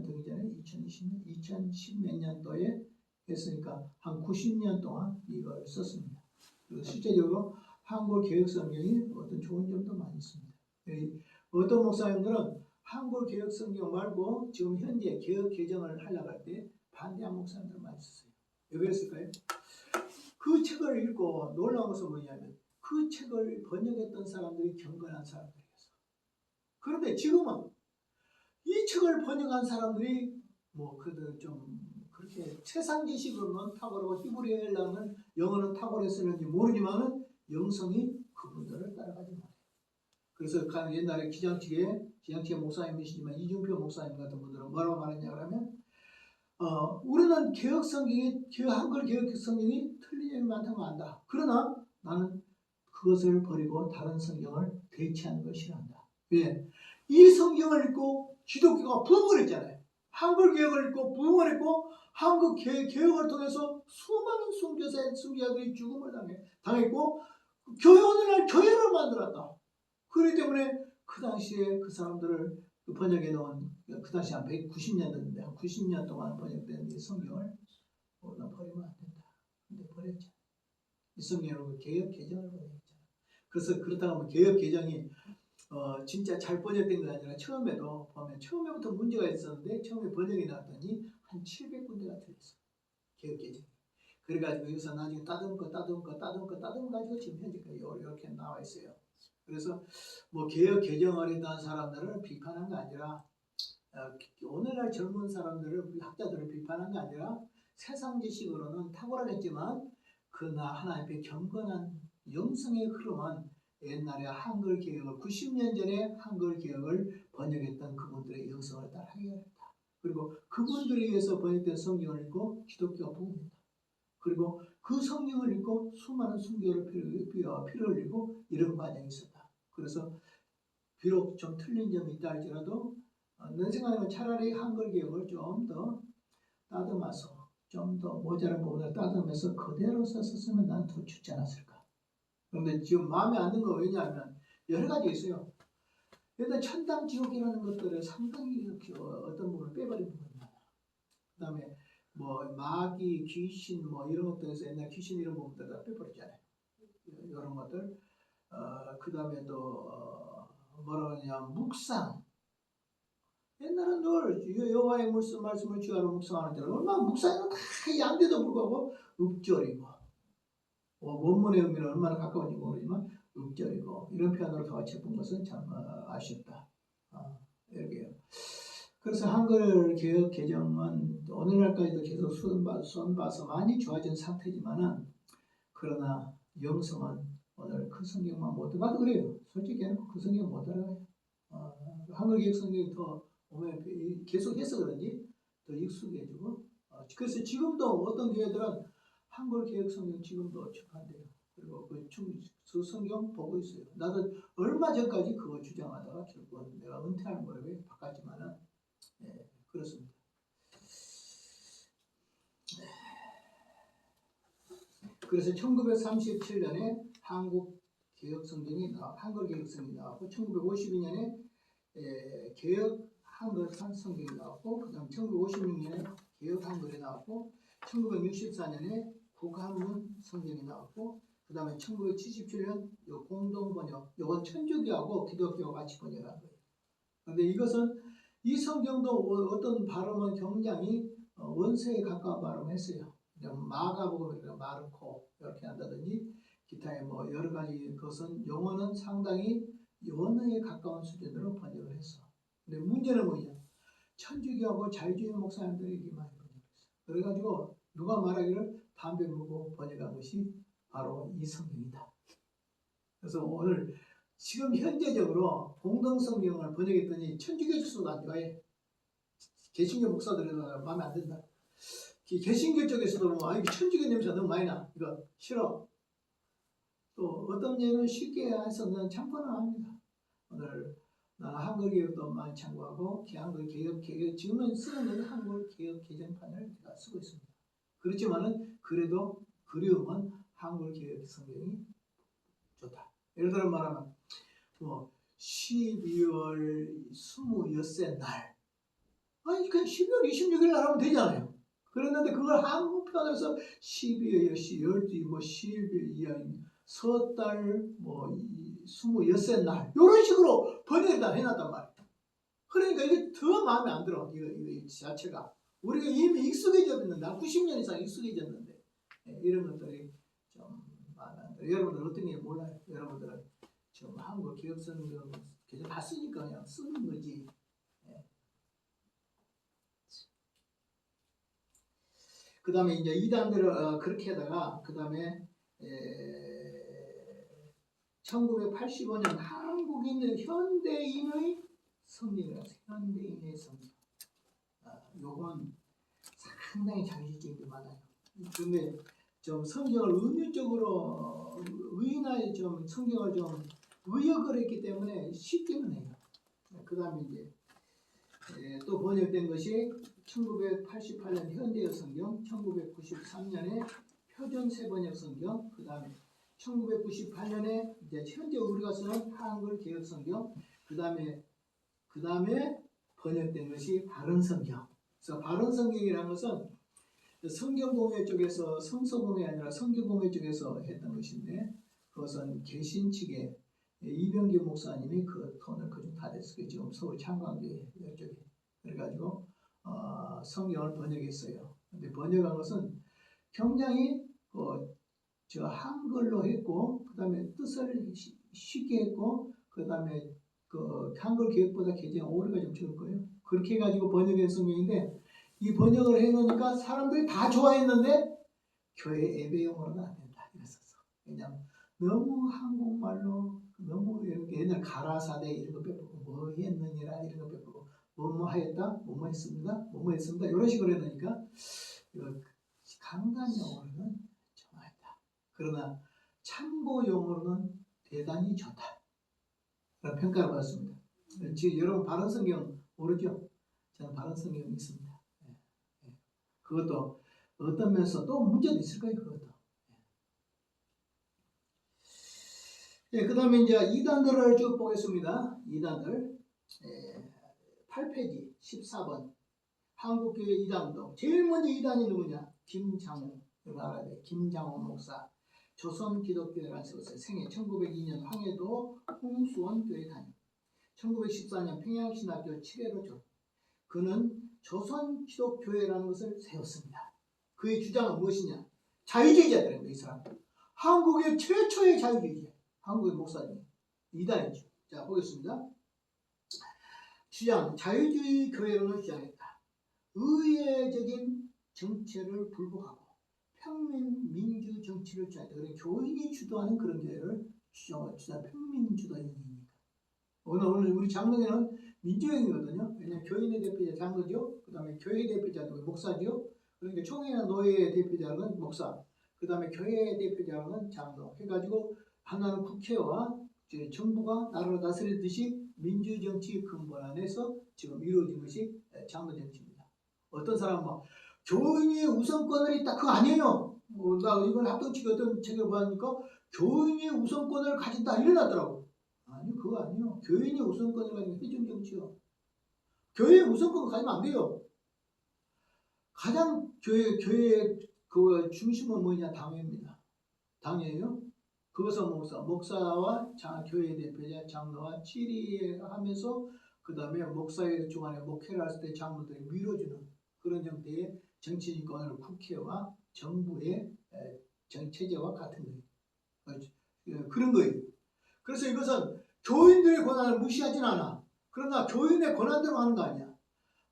되기 전에 2010몇 년도에 했으니까 한 90년 동안 이걸 썼습니다. 그리고 실제적으로 한글 개혁 성경이 어떤 좋은 점도 많이 있습니다. 어떤 목사님들은 한글 개혁 성경 말고 지금 현재 개혁 개정을 하려고 할 때 반대한 목사님들 많이 있었어요. 왜 그랬을까요? 그 책을 읽고 놀라운 것은 뭐냐면 그 책을 번역했던 사람들이 경건한 사람들이었어. 그런데 지금은 이 책을 번역한 사람들이 그들 좀 그렇게 세상 지식으로는 탁월하고 히브리어는 영어는 탁월했었는지 모르지만은 영성이 그분들을 따라가지 못해요. 그래서 옛날에 기장치계 목사님이시지만 이중표 목사님 같은 분들은 뭐라고 말했냐 그러면 우리는 개혁 성경이 한글 개혁 성경이 틀린 점이 많다는 거 안다. 그러나 나는 그것을 버리고 다른 성경을 대체하는 걸 싫어한다. 왜? 이 성경을 읽고 기독교가 부흥을 했잖아요. 한글 개혁을 읽고 부흥을 했고 한글 개혁을 통해서 수많은 순교자들이 죽음을 당했고 오늘날 교회를 만들었다. 그렇기 때문에 그 당시에 그 사람들을 번역해 놓은 그 당시 한 190년도인데 한 90년 동안 번역된 이 성경을 버리면 안 된다. 근데 버렸죠. 이 성경은 개역 개정을 번역했잖아. 그래서 그렇다고 하면 개역 개정이 진짜 잘 번역된 게 아니라 처음에도 보면 처음에부터 문제가 있었는데 처음에 번역이 나왔더니 한 700군데가 틀렸어. 개역 개정. 그래가지고 여기서 나중에 따듬고 가지고 지금 현재까지 이렇게 나와 있어요. 그래서 뭐 개역 개정을 했다는 사람들을 비판한 게 아니라 오늘날 젊은 사람들을 학자들을 비판한 게 아니라 세상 지식으로는 탁월하겠지만 그러나 하나님 앞에 경건한 영성의 흐름은 옛날에 한글 개혁을 90년 전에 한글 개혁을 번역했던 그분들의 영성을 따라하겠다. 그리고 그분들에 의해서 번역된 성경을 읽고 기독교가 복음했다. 그리고 그 성경을 읽고 수많은 순교를 피를 흘리고 이런 과정이 있었다. 그래서 비록 좀 틀린 점이 있다 할지라도 내 생각에는 차라리 한글 개혁을 좀 더 따듬어서 좀 더 모자란 부분을 따듬어서 그대로 썼으면 나는 더 좋지 않았을까. 그런데 지금 마음에 안 드는 거 왜냐하면 여러 가지 있어요. 일단 천당 지옥이라는 것들을 상당히 이렇게 어떤 부분을 빼버린 부분이 많아. 그 다음에 뭐 마귀, 귀신 뭐 이런 것들에서 옛날 귀신 이런 부분들 다 빼버렸잖아요. 이런 것들. 그 다음에 또 뭐라 그러냐 묵상. 옛날은 늘 여호와의 말씀을 주야로 묵상하는 줄 얼마나 묵상이 다 양대도 불구하고 읊조리고 원문의 의미는 얼마나 가까운지 모르지만 읊조리고 이런 표현으로 다 짚은 것은 참 아쉽다. 이렇게요. 그래서 한글 개혁 개정은 오늘날까지도 계속 손봐서 많이 좋아진 상태지만은 그러나 영성은 오늘 그 성경만 못 봐도 그래요. 솔직히 해놓고 그 성경 못 알아가요. 한글 개혁 성경이 더 오면 계속 해서 그런지 더 익숙해지고 그래서 지금도 어떤 교회들은 한글 개혁 성경 지금도 접한대요. 그리고 그 성경 보고 있어요. 나도 얼마 전까지 그거 주장하다가 결국은 내가 은퇴하는 거라고 바꿨지만은 그렇습니다. 그래서 1937년에 한글 개혁 성경이 나왔고 1952년에 개혁 한글판 성경이 나왔고 그다음 1956년에 개혁 한글이 나왔고 1964년에 국한문 성경이 나왔고 그 다음에 1977년 공동 번역, 이건 천주교하고 기독교가 같이 번역한 거예요. 그런데 이것은 이 성경도 어떤 발음은 굉장히 원서에 가까운 발음을 했어요. 마가복음이나 마르코 이렇게 한다든지 기타의 뭐 여러 가지 것은 용어는 상당히 원어에 가까운 수준으로 번역을 했어. 근데 문제는 뭐냐? 천주교하고 자유주의 목사님들이 이게 많이 번역했어. 그래가지고 누가 말하기를 담배 물고 번역한 것이 바로 이 성경이다. 그래서 오늘 지금 현재적으로 공동성경을 번역했더니 천주교 주소도 안 좋아해. 개신교 목사들은 마음에 안 든다. 개신교 쪽에서도 천주교 냄새가 너무 많이 나. 이거 싫어. 또 어떤 예는 쉽게 해서는 참고는 합니다. 오늘 나는 한글 개혁도 많이 참고하고 한글 개혁 지금은 쓰는 것은 한글 개혁 개정판을 제가 쓰고 있습니다. 그렇지만은 그래도 그리움은 한글 개혁 성경이 좋다. 예를 들어 말하면 뭐 12월 26세 날 그냥 12월 26일 날 하면 되잖아요. 그랬는데 그걸 한국 표현으로 해서 12월 12월 뭐 12월 서달 뭐 26세 날 이런 식으로 번역을 다 해놨단 말이에요. 그러니까 이게 더 마음에 안 들어. 이거 자체가 우리가 이미 익숙해져 있는데 90년 이상 익숙해졌는데 이런 것들이 좀 마음에 안 들어. 여러분들 어떤 게 몰라요. 여러분들은 지금 한국 기업 쓰는 거 계속 다 쓰니까 그냥 쓰는 거지. 그 다음에 이제 이단들을 그렇게 하다가 그 다음에 1985년 한국인의 현대인의 성경이라서 현대인의 성경. 요건 상당히 자기주적인 게 많아요. 그런데 좀 성경을 은유적으로 의인화에 좀 성경을 좀 의역을 했기 때문에 쉽기는 해요. 그 다음에 이제 또 번역된 것이 1988년 현대어 성경, 1993년에 표준 세번역 성경, 그 다음에 1998년에 이제 현재 우리가 쓰는 한글 개혁 성경, 그 다음에 번역된 것이 바른 성경. 그래서 바른 성경이라는 것은 성경공회 쪽에서 성서공회 아니라 성경공회 쪽에서 했던 것인데 그것은 개신 측의 이병기 목사님이 그 돈을 그중 다 냈어요. 지금 서울 창광교회 이쪽에 그래가지고 성경을 번역했어요. 근데 번역한 것은 굉장히 저 한글로 했고 그 다음에 뜻을 쉽게 했고 그 다음에 그 한글 계획보다 개정 오류가 좀 적을 거예요. 그렇게 해가지고 번역한 성경인데 이 번역을 해놓으니까 사람들이 다 좋아했는데 교회 예배용으로는 안 된다 이랬었어. 왜냐하면 너무 한국말로 너무 옛날 가라사대 이런 거 빼고 뭐 했느니라 이런 거 빼고 뭐뭐 하였다 뭐뭐 했습니다 뭐뭐 했습니다 이런 식으로 해놓으니까 강단용으로는 좀 아니다. 그러나 참고용으로는 대단히 좋다. 그런 평가를 받았습니다. 지금 여러분 바른 성경 모르죠? 저는 바른 성경이 있습니다. 그것도 어떤 면에서 또 문제도 있을 거예요. 그것도. 그 다음에 이제 2단들을 쭉 보겠습니다. 2단들 8페이지 14번 한국교회 2단도 제일 먼저 2단이 누구냐? 김장호. 이거 알아야 돼. 김장호 목사. 조선기독교회라는 세웠어요. 생애 1902년 황해도 홍수원교회 다녀 1914년 평양신학교 7회로 졸업. 그는 조선기독교회라는 것을 세웠습니다. 그의 주장은 무엇이냐? 자유주의자들입니다. 이 사람. 한국의 최초의 자유주의자. 한국의 목사님. 2단이죠. 자, 보겠습니다. 주장, 자유주의 교회론을 주장했다. 의회적인 정체를 불복하고 평민 민주 정치를 주장했다. 그러니까 교인이 주도하는 그런 교회를 주장 평민주도인이니까. 오늘 우리 장로교는 민주형이거든요. 왜냐하면 교인의 대표자 장로죠. 그 다음에 교회 대표자는 목사죠. 그러니까 총회나 노예의 대표자는 목사. 그 다음에 교회 대표자는 장로. 해가지고 하나는 국회와 정부가 나라를 다스리듯이 민주정치 근본 안에서 지금 이루어진 것이 장로정치입니다. 어떤 사람은 막 교인이 우선권을 있다. 그거 아니에요. 나 이번 합동측 어떤 책을 보니까 교인이 우선권을 가진다 이러더라고. 아니 그거 아니에요. 교인이 우선권을 가지면 회중정치요. 교회의 우선권을 가지면 안 돼요. 가장 교회의 그 중심은 뭐냐? 당회입니다. 당회예요. 그것은 목사와 교회 대표자 장로와 질의하면서 그 다음에 목사회 중간에 목회를 할 때 장로들이 밀어주는 그런 형태의 정치인권을 국회와 정부의 정체제와 같은 거예요. 그런 거예요. 그래서 이것은 교인들의 권한을 무시하진 않아. 그러나 교인의 권한대로 하는 거 아니야.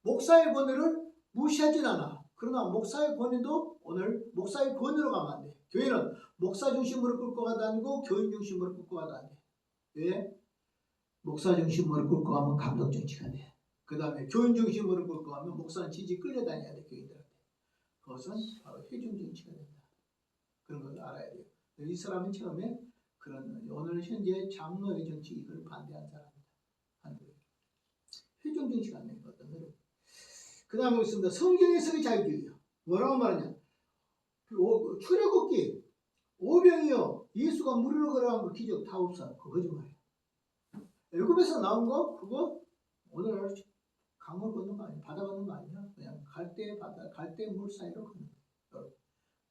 목사의 권위를 무시하진 않아. 그러나 목사의 권위도 오늘 목사의 권위로 가면 안 돼. 교회는 목사 중심으로 끌고 가도 아니고 교인 중심으로 끌고 가도 안 돼. 왜? 목사 중심으로 끌고 가면 감독 정치가 돼. 그 다음에 교인 중심으로 끌고 가면 목사는 지지 끌려다녀야 돼. 교인들한테. 그것은 바로 회중 정치가 된다. 그런 걸 알아야 돼요. 이 사람은 처음에 그런 오늘 현재 장로의 정치 이걸 반대한 사람이다. 하는 거예요. 회중 정치가 안 되는 거다. 그 다음에 보겠습니다. 성경에서의 자유주의요. 뭐라고 말하냐? 출애굽기 오병이요. 예수가 물으러 걸어간 거 기적 다 없어. 그거 거짓말이야. 애굽에서 나온 거 그거 오늘 강물 걷는 거 아니야. 바다 걷는 거 아니야. 그냥 갈대 바다 갈대 물 사이로 걷는 거야.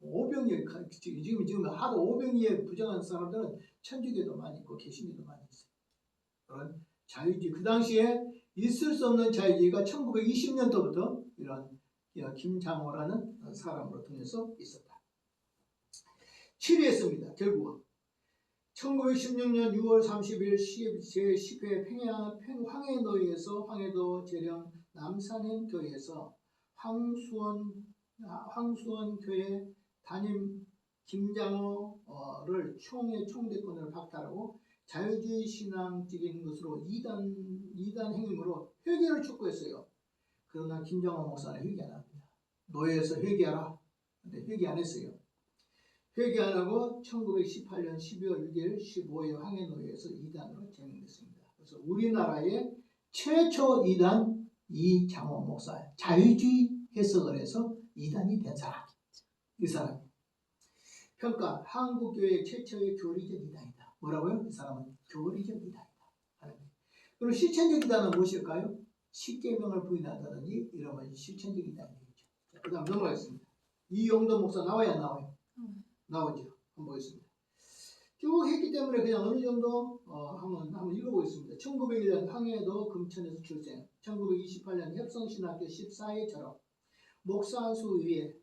오병이에 지금 하도 오병이에 부정한 사람들은 천주교도 많이 있고 개신교도 많이 있어요. 그런 자유주의 그 당시에 있을 수 없는 자유주의가 1920년도부터 이런 김장호라는 사람으로 통해서 있었다. 7위했습니다. 결국은 1916년 6월 30일 제10회 황해도에서 황해도 재령 남산행 교회에서 황수원 교회 담임 김장호를 총대권을 박탈하고 자유주의 신앙적인 것으로 이단 행위로 회개를 촉구했어요. 그러나 김장호 목사는 회개 안 합니다. 노예에서 회개하라. 근데 회개 안 했어요. 회개 안 하고 1918년 12월 6일 15회 황해노예에서 이단으로 제명됐습니다. 그래서 우리나라의 최초 이단 이장호 목사 자유주의 해석을 해서 이단이 된 사람. 이 사람. 평가 한국교회 최초의 교리적 이단이다. 뭐라고요? 이 사람은 교리적 이단이다. 그리고 실천적 이단은 무엇일까요? 십계명을 부인한다든지 이러면 실천적 이단이 되겠죠. 그 다음 넘어가겠습니다. 이영도 목사 나와야 안 나와요? 나오죠. 한번 보겠습니다. 쭉 했기 때문에 그냥 어느 정도 한번 읽어보겠습니다. 1901년 황해도 금천에서 출생, 1928년 heb성신학교 14회 졸업, 목사 한 수 위에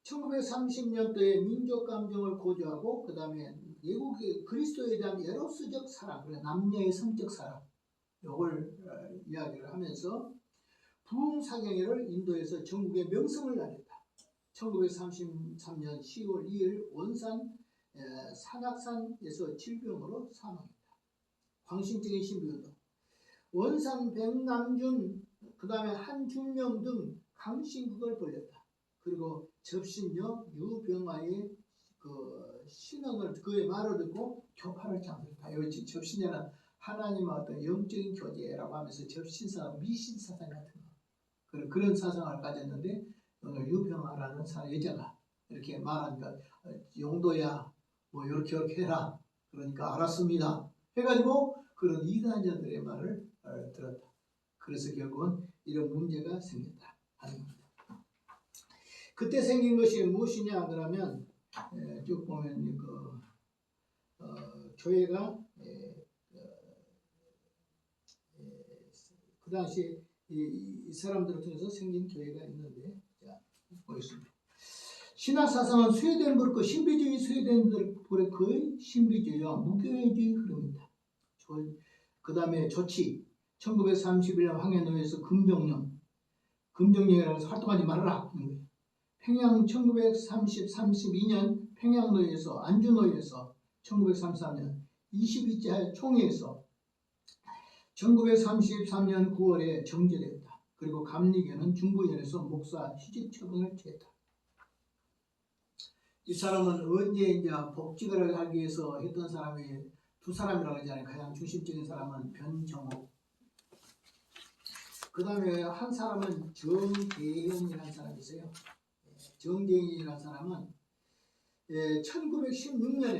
1930년도에 민족 감정을 고조하고 그 다음에 예국의 그리스도에 대한 에로스적 사랑, 그러니까 남녀의 성적 사랑 이걸 이야기를 하면서 부흥사경회를 인도해서 전국에 명성을 날렸다. 1933년 10월 2일 원산 산악산에서 질병으로 사망했다. 광신적인 신비운동, 원산 백남준, 그 다음에 한준명 등 강신국을 벌였다. 그리고 접신녀 유병화의 그 신앙을 그의 말을 듣고 교파를 창설했다. 여기 접신녀는 하나님과 어떤 영적인 교제라고 하면서 접신사, 미신사상 같은 거 그런 사상을 가졌는데 오늘 유병화라는 여자가 이렇게 말하니까 용도야 뭐 이렇게 해라 그러니까 알았습니다 해가지고 그런 이단자들의 말을 들었다. 그래서 결국은 이런 문제가 생겼다 하는 겁니다. 그때 생긴 것이 무엇이냐 그러면 쭉 보면 교회가 그 당시 이 사람들을 통해서 생긴 교회가 있는데 자 보겠습니다. 신학사상은 스웨덴부르크 신비주의 스웨덴부르크의 신비주의와 무교회주의 흐름이다. 그 다음에 조치 1931년 황해노예에서 금정령이라고 해서 활동하지 말아라. 평양 1932년 평양노예에서 안주노예에서 1933년 22차 총회에서 1933년 9월에 정제되었다. 그리고 감리교는 중부연에서 목사 휴직 처분을 취했다. 이 사람은 언제 이제 복직을 하기 위해서 했던 사람이 두 사람이라고 하잖아요. 가장 중심적인 사람은 변정옥. 그 다음에 한 사람은 정재현이라는 사람이 있어요. 정재현이라는 사람은 1916년에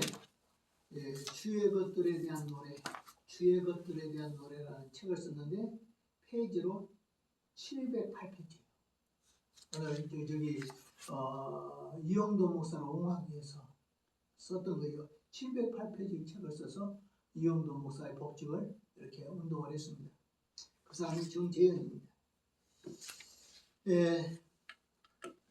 주의 것들에 대한 노래라는 책을 썼는데 페이지로 708페이지. 오늘 저기 이영도 목사를 옹호하기 위해서 썼던 거예요. 708페이지 책을 써서 이영도 목사의 복직을 이렇게 운동을 했습니다. 그 사람이 정재현입니다.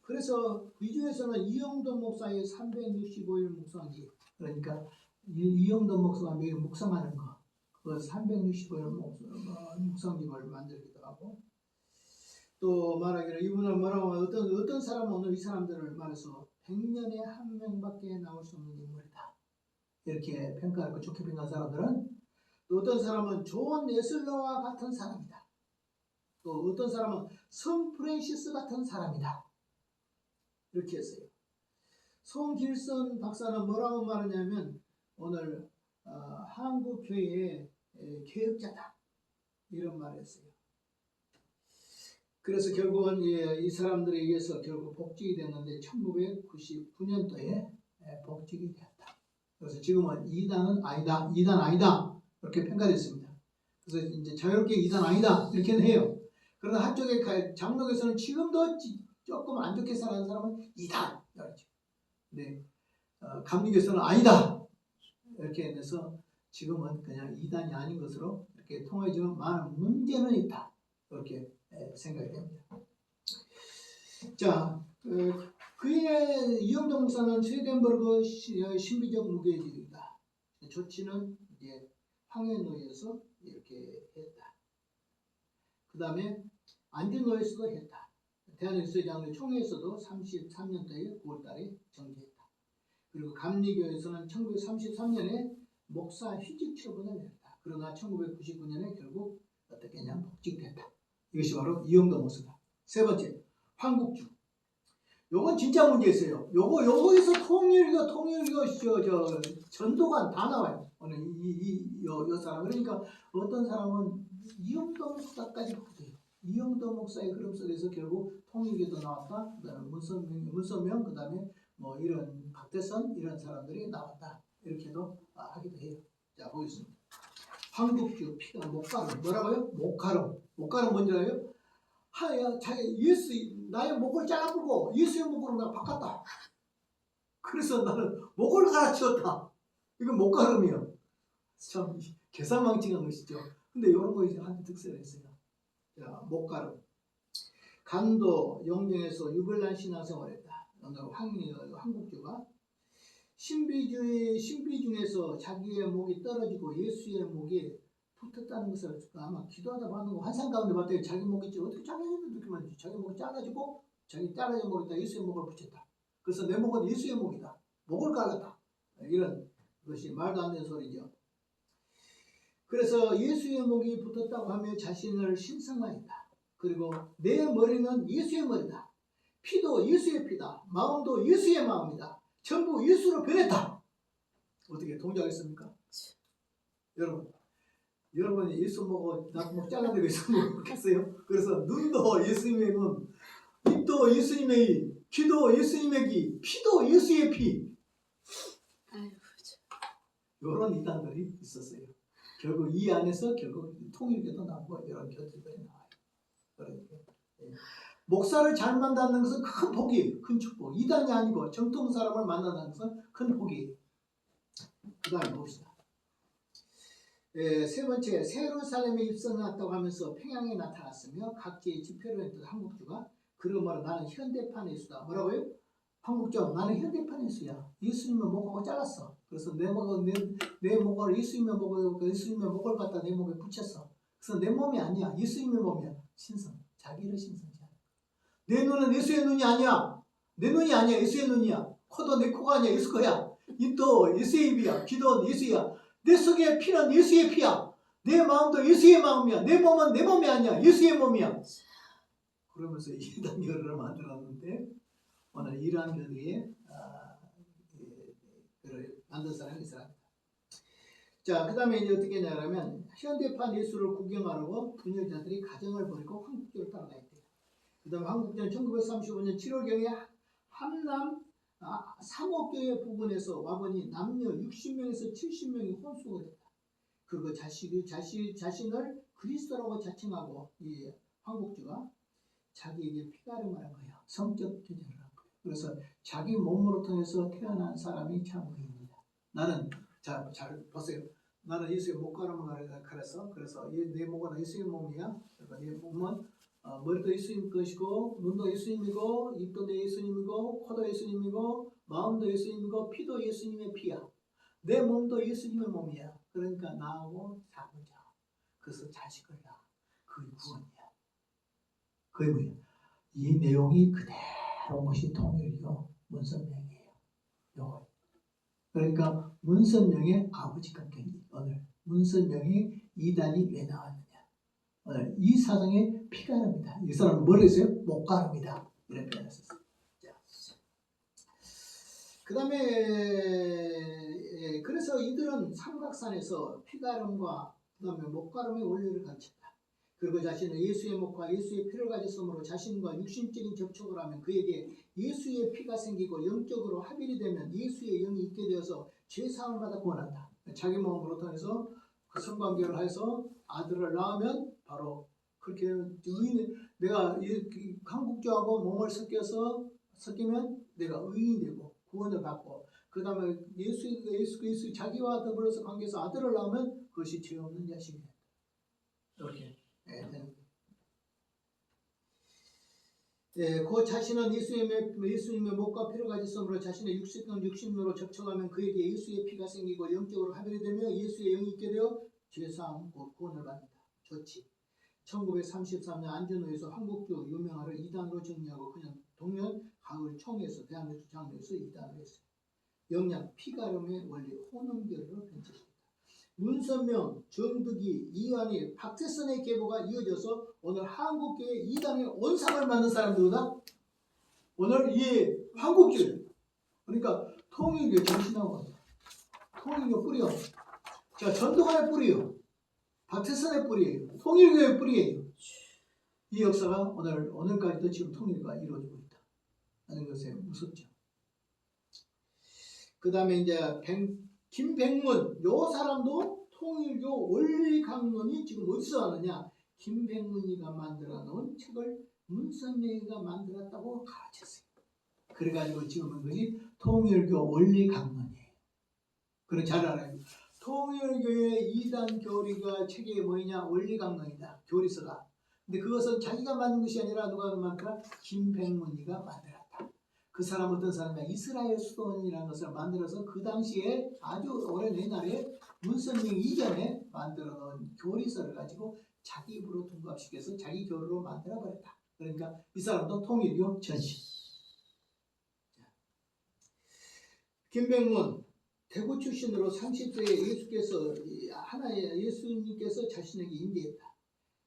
그래서 위주에서는 이영도 목사의 365일 묵상기, 그러니까 이영도 목사가 매일 묵상하는 거, 그 365일 묵상기를 만들기도 하고, 또 말하기를 이분은 뭐라고 하면 어떤 사람은 오늘 이 사람들을 말해서 100년에 한 명밖에 나올 수 없는 인물이다. 이렇게 평가하고 좋게 평가한 사람들은, 또 어떤 사람은 존 웨슬러와 같은 사람이다. 또 어떤 사람은 성 프랜시스 같은 사람이다. 이렇게 했어요. 송길선 박사는 뭐라고 말하냐면 오늘 한국 교회의 개혁자다 이런 말을 했어요. 그래서 결국은 이 사람들에 의해서 결국 복직이 됐는데 1999년도에 복직이 되었다. 그래서 지금은 2단은 아니다, 2단 아니다 이렇게 평가됐습니다. 그래서 이제 자유롭게 2단 아니다 이렇게는 해요. 그러나 한쪽에 장로교에서는 지금도 조금 안 좋게 살아가는 사람은 2단 이렇게. 네, 감리교에서는 아니다 이렇게 돼서 지금은 그냥 2단이 아닌 것으로 이렇게 통하지만 많은 문제는 있다 이렇게 생각이 됩니다. 자, 그의 이영도 목사는 스웨덴버그 신비적 무교회주의다. 조치는 이제 황해노예에서 이렇게 했다. 그 다음에 안주노예에서도 했다. 대한일서장로 총회에서도 33년도에 9월달에 정지했다. 그리고 감리교에서는 1933년에 목사 휴직 처분을 냈다. 그러나 1999년에 결국 어떻게 했냐 복직됐다. 이것이 바로 이영도 목사다. 세 번째, 황국주. 요건 진짜 문제였어요. 요거에서 통일교 전도관 다 나와요. 오늘 요 사람. 그러니까 어떤 사람은 이영도 목사까지 보세요. 이영도 목사의 흐름 속에서 결국 통일교도 나왔다. 그다음에 문선명, 그다음에 뭐 이런 박대선 이런 사람들이 나왔다. 이렇게도 하기도 해요. 자 보겠습니다. 황국주 피가 목가름 뭐라고요? 목가름 뭔지 알아요? 하야 자기 예수 나의 목을 잘라불고 예수의 목으로 나 바꿨다. 그래서 나는 목을 갈아치웠다. 이건 목가름이요. 참 계산망측한 것이죠. 근데 이런 거 이제 한테 득세를 했어요. 자, 목가름. 간도 영정에서 유별난 신앙생활했다. 오늘 한국교가 신비 중에서 자기의 목이 떨어지고 예수의 목이 붙었다는 것을 아마 기도하다 받는 거 환상 가운데 봤더니 자기 목이 어떻게 잘라졌는지 그렇게 말이지. 자기 목이 잘라지고 자기 잘라진 목에다 예수의 목을 붙였다. 그래서 내 목은 예수의 목이다. 목을 갈랐다. 이런 것이 말도 안 되는 소리죠. 그래서 예수의 목이 붙었다고 하며 자신을 신성화했다. 그리고 내 머리는 예수의 머리다. 피도 예수의 피다. 마음도 예수의 마음이다. 전부 예수로 변했다. 어떻게 동의하겠습니까? 여러분이 예수 목을 목 잘라내고 예수 목을 먹겠어요? 그래서 눈도 예수님의 눈, 입도 예수님의 입, 귀도 예수님의 귀, 피도 예수의 피. 이런 이단들이 있었어요. 결국 이 안에서 결국 통일교도 나오고 이런 교들이 나와요. 그러니까 목사를 잘 만나는 것은 큰 복이에요. 큰 축복. 이단이 아니고 정통 사람을 만나는 것은 큰 복이에요. 그 다음에 봅시다. 세 번째, 세루살렘에 입성했다고 하면서 평양에 나타났으며 각지의 집회를 했던 한국주가 그러므로 나는 현대판 예수다. 뭐라고요? 한국적 나는 현대판 예수야. 예수님의 목하고 잘랐어. 그래서 내 목을 예수님의 목을 갖다 내 목에 붙였어. 그래서 내 몸이 아니야. 예수님의 몸이야. 신성. 자기를 신성하지 않아. 내 눈은 예수의 눈이 아니야. 내 눈이 아니야. 예수의 눈이야. 코도 내 코가 아니야. 예수 거야. 입도 예수의 입이야. 귀도 예수야. 내 속에 피는 예수의 피야. 내 마음도 예수의 마음이야. 내 몸은 내 몸이 아니야. 예수의 몸이야. 그러면서 이단 교회를 만들었는데 오늘 이러한 교회에 만든 사람이 있어요. 자, 그 다음에 이제 어떻게 하냐면 현대판 예수를 구경하려고 분열자들이 가정을 버리고 한국교를 따라다녔대요. 그 다음에 한국교는 1935년 7월경에 함남 삼옥교회 부근에서 와보니 남녀 60명에서 70명이 혼수가 됐다. 그리고 자신을 그리스도라고 자칭하고 이 한국주가 자기에게 피가름을 한 거예요. 성적 교제를 한 거예요. 그래서 자기 몸으로 통해서 태어난 사람이 참 의입니다. 나는 잘 보세요. 나는 예수의 목가름을 가려서 그래서 내 목은 예수의 몸이야. 그러니까 내 몸은 머리도 예수님 것이고 눈도 예수님이고 입도 내 예수님이고 코도 예수님이고 마음도 예수님이고 피도 예수님의 피야. 내 몸도 예수님의 몸이야. 그러니까 나하고 자보자. 그래서 자식을 낳아. 그게 구원이야. 그게 뭐야? 이 내용이 그대로 것이 통일교 문선명이에요. 요거. 그러니까 문선명의 아버지 관계니 오늘 문선명이 이단이 왜 나왔느냐? 오늘 이 사상의 피가름이다. 이 사람은 뭐라 했어요? 목가름이다. 이런 표현을 썼어요. 그 다음에 그래서 이들은 삼각산에서 피가름과 그 다음에 목가름의 원리를 가르쳤다. 그리고 자신은 예수의 목과 예수의 피를 가졌으므로 자신과 육신적인 접촉을 하면 그에게 예수의 피가 생기고 영적으로 합일이 되면 예수의 영이 있게 되어서 죄사함을 받아 구원한다. 자기 몸으로 통해서 그 성관계를 해서 아들을 낳으면 바로 그렇게 내가 한국교하고 몸을 섞이면 내가 의인이 되고 구원을 받고 그 다음에 예수 자기와 더불어서 관계에서 아들을 낳으면 그것이 죄 없는 자식이 된다. 이렇게. 그 자신은 예수님의 목과 피를 가졌으므로 자신의 육신으로 접촉하면 그에게 예수의 피가 생기고 영적으로 합일이 되며 예수의 영이 있게 되어 죄사함 곧 구원을 받는다. 좋지. 1933년 안전호에서 한국교 유명화를 이단으로 정리하고 그냥 동년 가을 총회에서 대한민국 장로에서 이단을 했어요. 영양 피가름의 원리 혼음교류로 변질했다. 문선명, 정득이, 이완희, 박태선의 계보가 이어져서 오늘 한국교회 이단의 원상을 만든 사람들이다. 오늘 이 한국교회 그러니까 통일교 정신하고 통일교 뿌리요. 자, 전도관의 뿌리요. 박태선의 뿌리예요. 통일교의 뿌리예요. 이 역사가 오늘까지도 지금 통일교가 이루어지고 있다. 하는 것에 무섭죠. 그 다음에 이제 김백문 요 사람도 통일교 원리 강론이 지금 어디서 하느냐? 김백문이가 만들어 놓은 책을 문선명이가 만들었다고 가르쳤어요. 그래가지고 지금은 그것이 통일교 원리강론이에요. 그래 잘 알아요. 통일교의 이단 교리가 책이 뭐냐? 원리강론이다. 교리서가. 근데 그것은 자기가 만든 것이 아니라 누가 만들었다? 김백문이가 만들었다. 그 사람 어떤 사람이야? 이스라엘 수도원이라는 것을 만들어서 그 당시에 아주 오랜 옛날에 문선명 이전에 만들어 놓은 교리서를 가지고 자기 입으로 둔갑시켜서 자기 교리로 만들어 버렸다. 그러니까 이 사람도 통일교 전신. 김백문 대구 출신으로 30세에 예수님께서 자신에게 인도했다.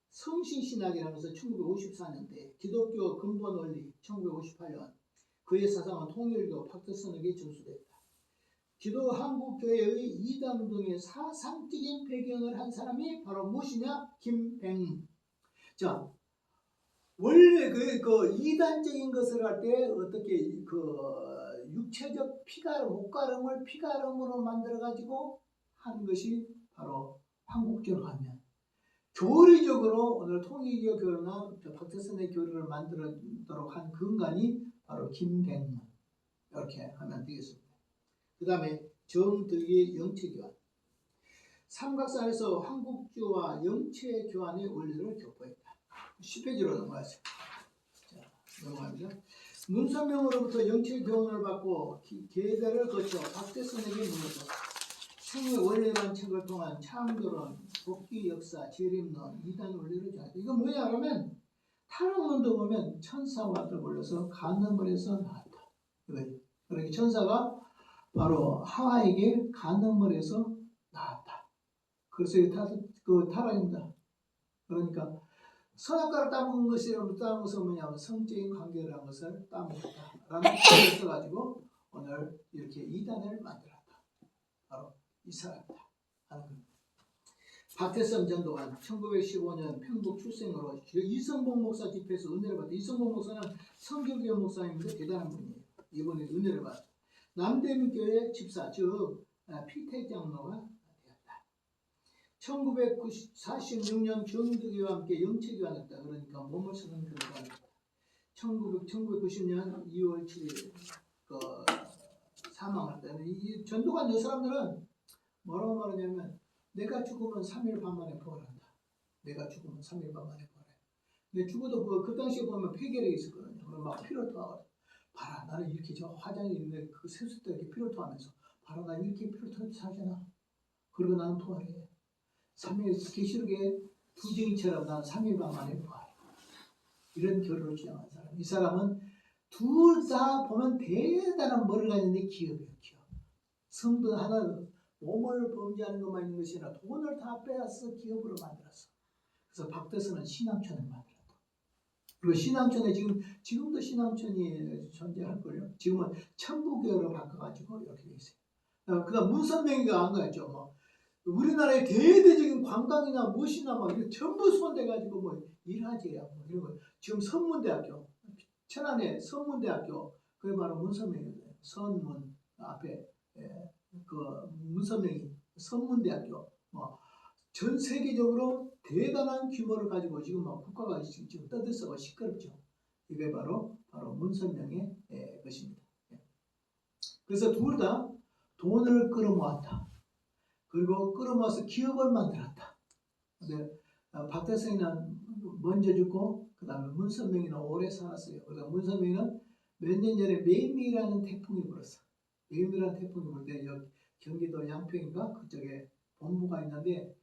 성신신학이라는 것은 1954년대, 기독교 근본 원리 1958년, 그의 사상은 통일교 박터선에게 전수됐다. 기도 한국교회의 이단운동의 사상적인 배경을 한 사람이 바로 무엇이냐? 김백문. 자, 원래 그 이단적인 것을 할 때 어떻게 육체적 목가름을 피가름으로 만들어 가지고 한 것이 바로 한국교로 하면, 교리적으로 오늘 통일교 교리나 박태선의 교리를 만들도록 한 근간이 바로 김백문. 이렇게 하면 되겠습니다. 그 다음에 정덕의 영체교환. 삼각산에서 한국주와 영체교환의 원리를 교포했다. 10페이지로 넘어가세요. 자, 넘어갑니다. 문선명으로부터 영체교환을 받고 계대를 거쳐 박태선에게 물었다. 생의 원리라는 책을 통한 창조론, 복귀 역사, 재림론, 이단 원리를 정했다. 이거 뭐냐 하면 타락론도 보면 천사와 더불어서 간음을에서 나왔다. 그러니까 천사가 바로 하와에게 간음을에서 나왔다. 그래서 그 타락입니다. 그러니까 선악과를 따먹은 것이라고 따는 것은 뭐냐면 성적인 관계를 한 것을 따먹었다라는 뜻을 써가지고 오늘 이렇게 이단을 만들었다. 바로 이 사람이다 하는 겁니다. 박태선 전도관 1915년 평북 출생으로 이성봉 목사 집회에서 은혜를 받았다. 이성봉 목사는 성교교 목사님인데 대단한 분이에요. 이번에 은혜를 받았다. 남대문교회 집사 즉 피태 장로가 되었다. 1946년 정득이와 함께 영체교환했다. 그러니까 몸을 쓰는 교회가 됐다. 1990년 2월 7일 사망할 때 이 전도관 여 사람들은 뭐라고 말하냐면 내가 죽으면 3일 반 만에 부활한다. 내가 죽으면 3일 반 만에 부활해. 근데 죽어도 그 당시에 보면 폐결핵이 있었거든요. 그럼 막 피를 토하고 봐라 나는 이렇게 저 화장이 있는데 그 세수 때 이렇게 피를 토하면서 봐라 나 이렇게 피를 토하면서 살잖아. 그리고 나는 부활해. 3일 계시록에 두쟁이처럼 나는 3일 반 만에 부활해. 이런 교류를 주장한 사람. 이 사람은 둘 다 보면 대단한 머리를 가졌는데 기업이에요. 기업. 성도 하나 몸을 범죄하는 것만 있는 것이 아니라 돈을 다 빼앗아 기업으로 만들었어. 그래서 박태선은 신앙촌을 만들었다. 그리고 신앙촌에 지금도 신앙촌이 존재할걸요. 지금은 천부교로 바꿔가지고 이렇게 돼 있어요. 그다음 문선명이가 안 가죠. 뭐 우리나라의 대대적인 관광이나 무엇이나 막 전부 손대가지고 뭐 일하지야 뭐 이런 거. 지금 선문대학교, 천안의 선문대학교 그게 바로 문선명이거든요. 선문 앞에 그 문선명이 선문대학교 전 세계적으로 대단한 규모를 가지고 지금 막 국가가 지금 떠들썩하고 시끄럽죠. 이게 바로 문선명의 것입니다. 그래서 둘 다 돈을 끌어모았다. 그리고 끌어모아서 기업을 만들었다. 근데 박태성이는 먼저 죽고 그 다음에 문선명이는 오래 살았어요. 그래서 문선명이는 몇 년 전에 매미라는 태풍이 불었어. 매미라는 태풍이 불 때 경기도 양평인가 그쪽에 본부가 있는데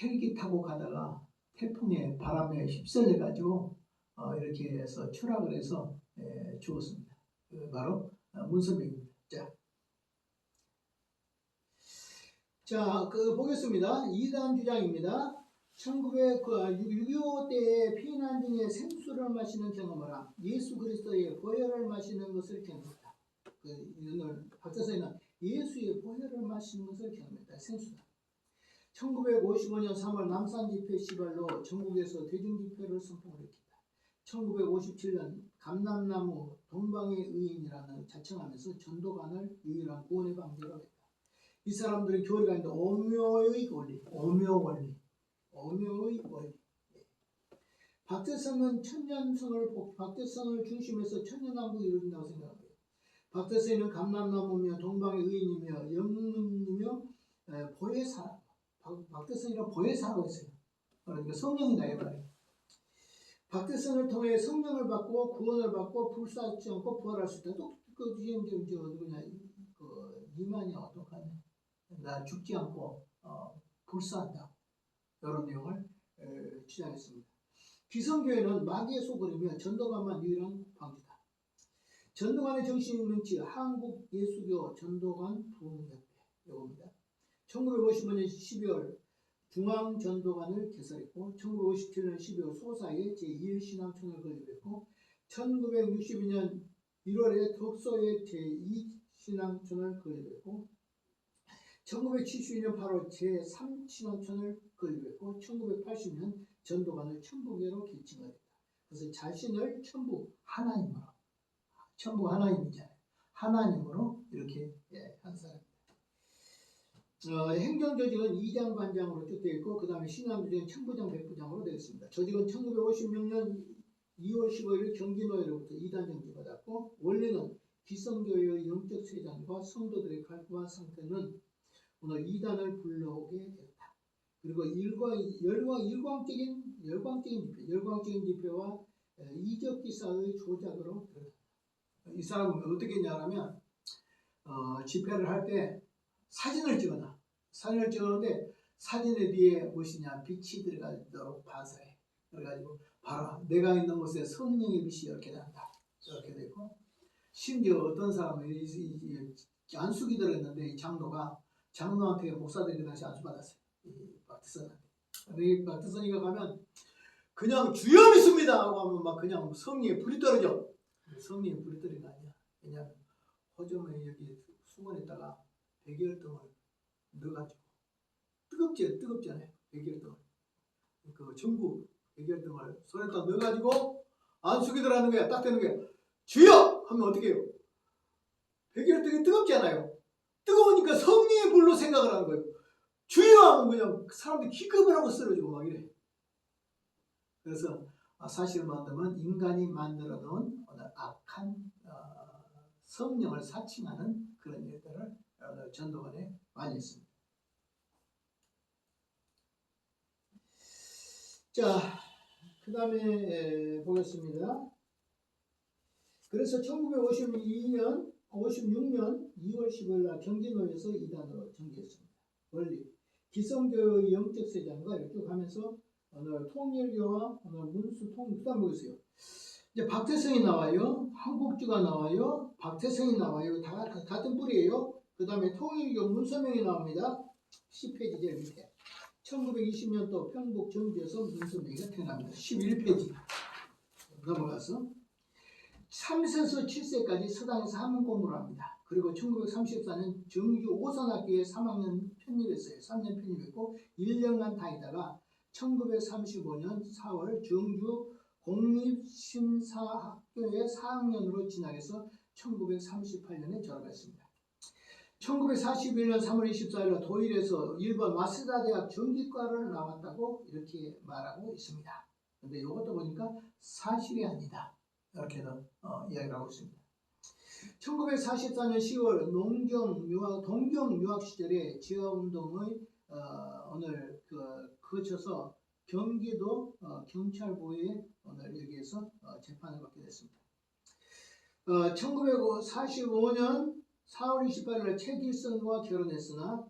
헬기 타고 가다가 태풍의 바람에 휩쓸려 가지고 이렇게 해서 추락을 해서 죽었습니다. 바로 문선명입니다. 자, 보겠습니다. 2단 주장입니다. 6.25 때에 피난 중에 생수를 마시는 경험을 함. 예수 그리스도의 보혈을 마시는 것을 경험했다. 오늘 박사서에는 예수의 보혈을 마시는 것을 경험했다. 생수다. 1955년 3월 남산 집회 시발로 전국에서 대중 집회를 선포를 했다. 1957년 감람나무 동방의 의인이라는 자청하면서 전도관을 유일한 구원의 방제로 했다. 이 사람들의 교리가 있는데 오묘의 원리, 오묘의 원리. 박대성은 박대성을 중심해서 천년왕국이 이루어진다고 생각합니다. 박대성은 감람나무며 동방의 의인이며 영문이며 보혜사. 박대성이란 보혜사라고 했어요. 그러니까 성령이다 이 말이에요. 박대성을 통해 성령을 받고 구원을 받고 불사하지 않고 부활할 수 있다. 또 지금 누구냐 이만이 어떡하냐. 나 죽지 않고 불사한다. 이런 내용을 주장했습니다. 기성교회는 마귀의 소굴이며 전도관만 유일한 방지다. 전도관의 정신이 있는지 한국예수교 전도관 부흥협회 이겁니다. 1955년 12월 중앙전도관을 개설했고 1957년 12월 소사에 제1신앙촌을 건립했고 1962년 1월에 덕소에 제2신앙촌을 건립했고 1972년 8월 제3신앙촌을 건립했고 1980년 전도관을 천부교로 개칭하였다. 그래서 자신을 천부 하나님으로 천부가 하나님이잖아요. 하나님으로 이렇게 한 사람입니다. 행정조직은 2장 반장으로 쭉 되어 있고 그 다음에 신앙조직은 천부장 백부장으로 되어 있습니다. 조직은 1956년 2월 15일 경기노예로부터 2단 정지받았고 원래는 기성교회의 영적 세장과 성도들의 갈급한 상태는 오늘 2단을 불러오게 됐다. 그리고 열광적인 집회와 이적 기사의 조작으로 들어갔다. 이 사람은 어떻게 했냐면 집회를 할 때 사진을 찍어놔. 사진을 찍었는데 사진에 뒤에 무엇이냐 빛이 들어가도록 반사해. 그래가지고 봐라 내가 있는 곳에 성령의 빛이 이렇게 난다. 이렇게 되고 심지어 어떤 사람은 안수기 들어있는데 이 장로한테 목사들이 그 당시 안수 받았어요. 이 박태선한테. 이 박태선이가 가면 그냥 주여 믿습니다 하고 하면 막 그냥 성령에 불이 떨어져. 성령에 불이 떨어진 거 아니야. 왜냐하면 호점에 여기 수건에다가 백열등을 넣어가지고 뜨겁잖아요. 백열등을 그 전구 백열등을 손에다 넣어가지고 안수기들 하는 거야. 딱 되는 거야. 주여 하면 어떻게 해요? 백열등이 뜨겁잖아요. 뜨거우니까 성령의 불로 생각을 하는 거예요. 주여 하면 그냥 사람들이 기겁을 하고 쓰러지고 막 이래. 그래서 사실 만들면 인간이 만들어 놓은 악한 성령을 사칭하는 그런 일들을 전도관에 많이 했습니다. 자, 그 다음에 보겠습니다. 그래서 1956년 2월 15일 날 경기노에서 2단으로 정지했습니다. 원리 기성교의 영적 세장과 이렇게 쭉 하면서 오늘 통일교와 오늘 문수통 그다음 보겠어요. 이제 박태성이 나와요. 한국주가 나와요. 박태성이 나와요. 다 같은 뿌리예요. 그 다음에 통일교 문선명이 나옵니다. 10페이지 제일 밑에 1920년도 평북 정주에서 문선명이가 태어납니다. 11페이지 넘어가서 3세에서 7세까지 서당에서 한문 공부를 합니다. 그리고 1934년 정주 오선학교에 3학년 편입했어요. 3년 편입했고 1년간 다니다가 1935년 4월 정주 공립심사학교에 4학년으로 진학해서 1938년에 졸업했습니다. 1941년 3월 24일 도일에서 일본 와세다 대학 전기과를 나왔다고 이렇게 말하고 있습니다. 근데 이것도 보니까 사실이 아니다. 이렇게도 이야기를 하고 있습니다. 1944년 10월 동경 유학 시절에 지하운동의 오늘 거쳐서 경기도 경찰부에 오늘 여기에서 재판을 받게 됐습니다. 1945년 4월 28일 최길성과 결혼했으나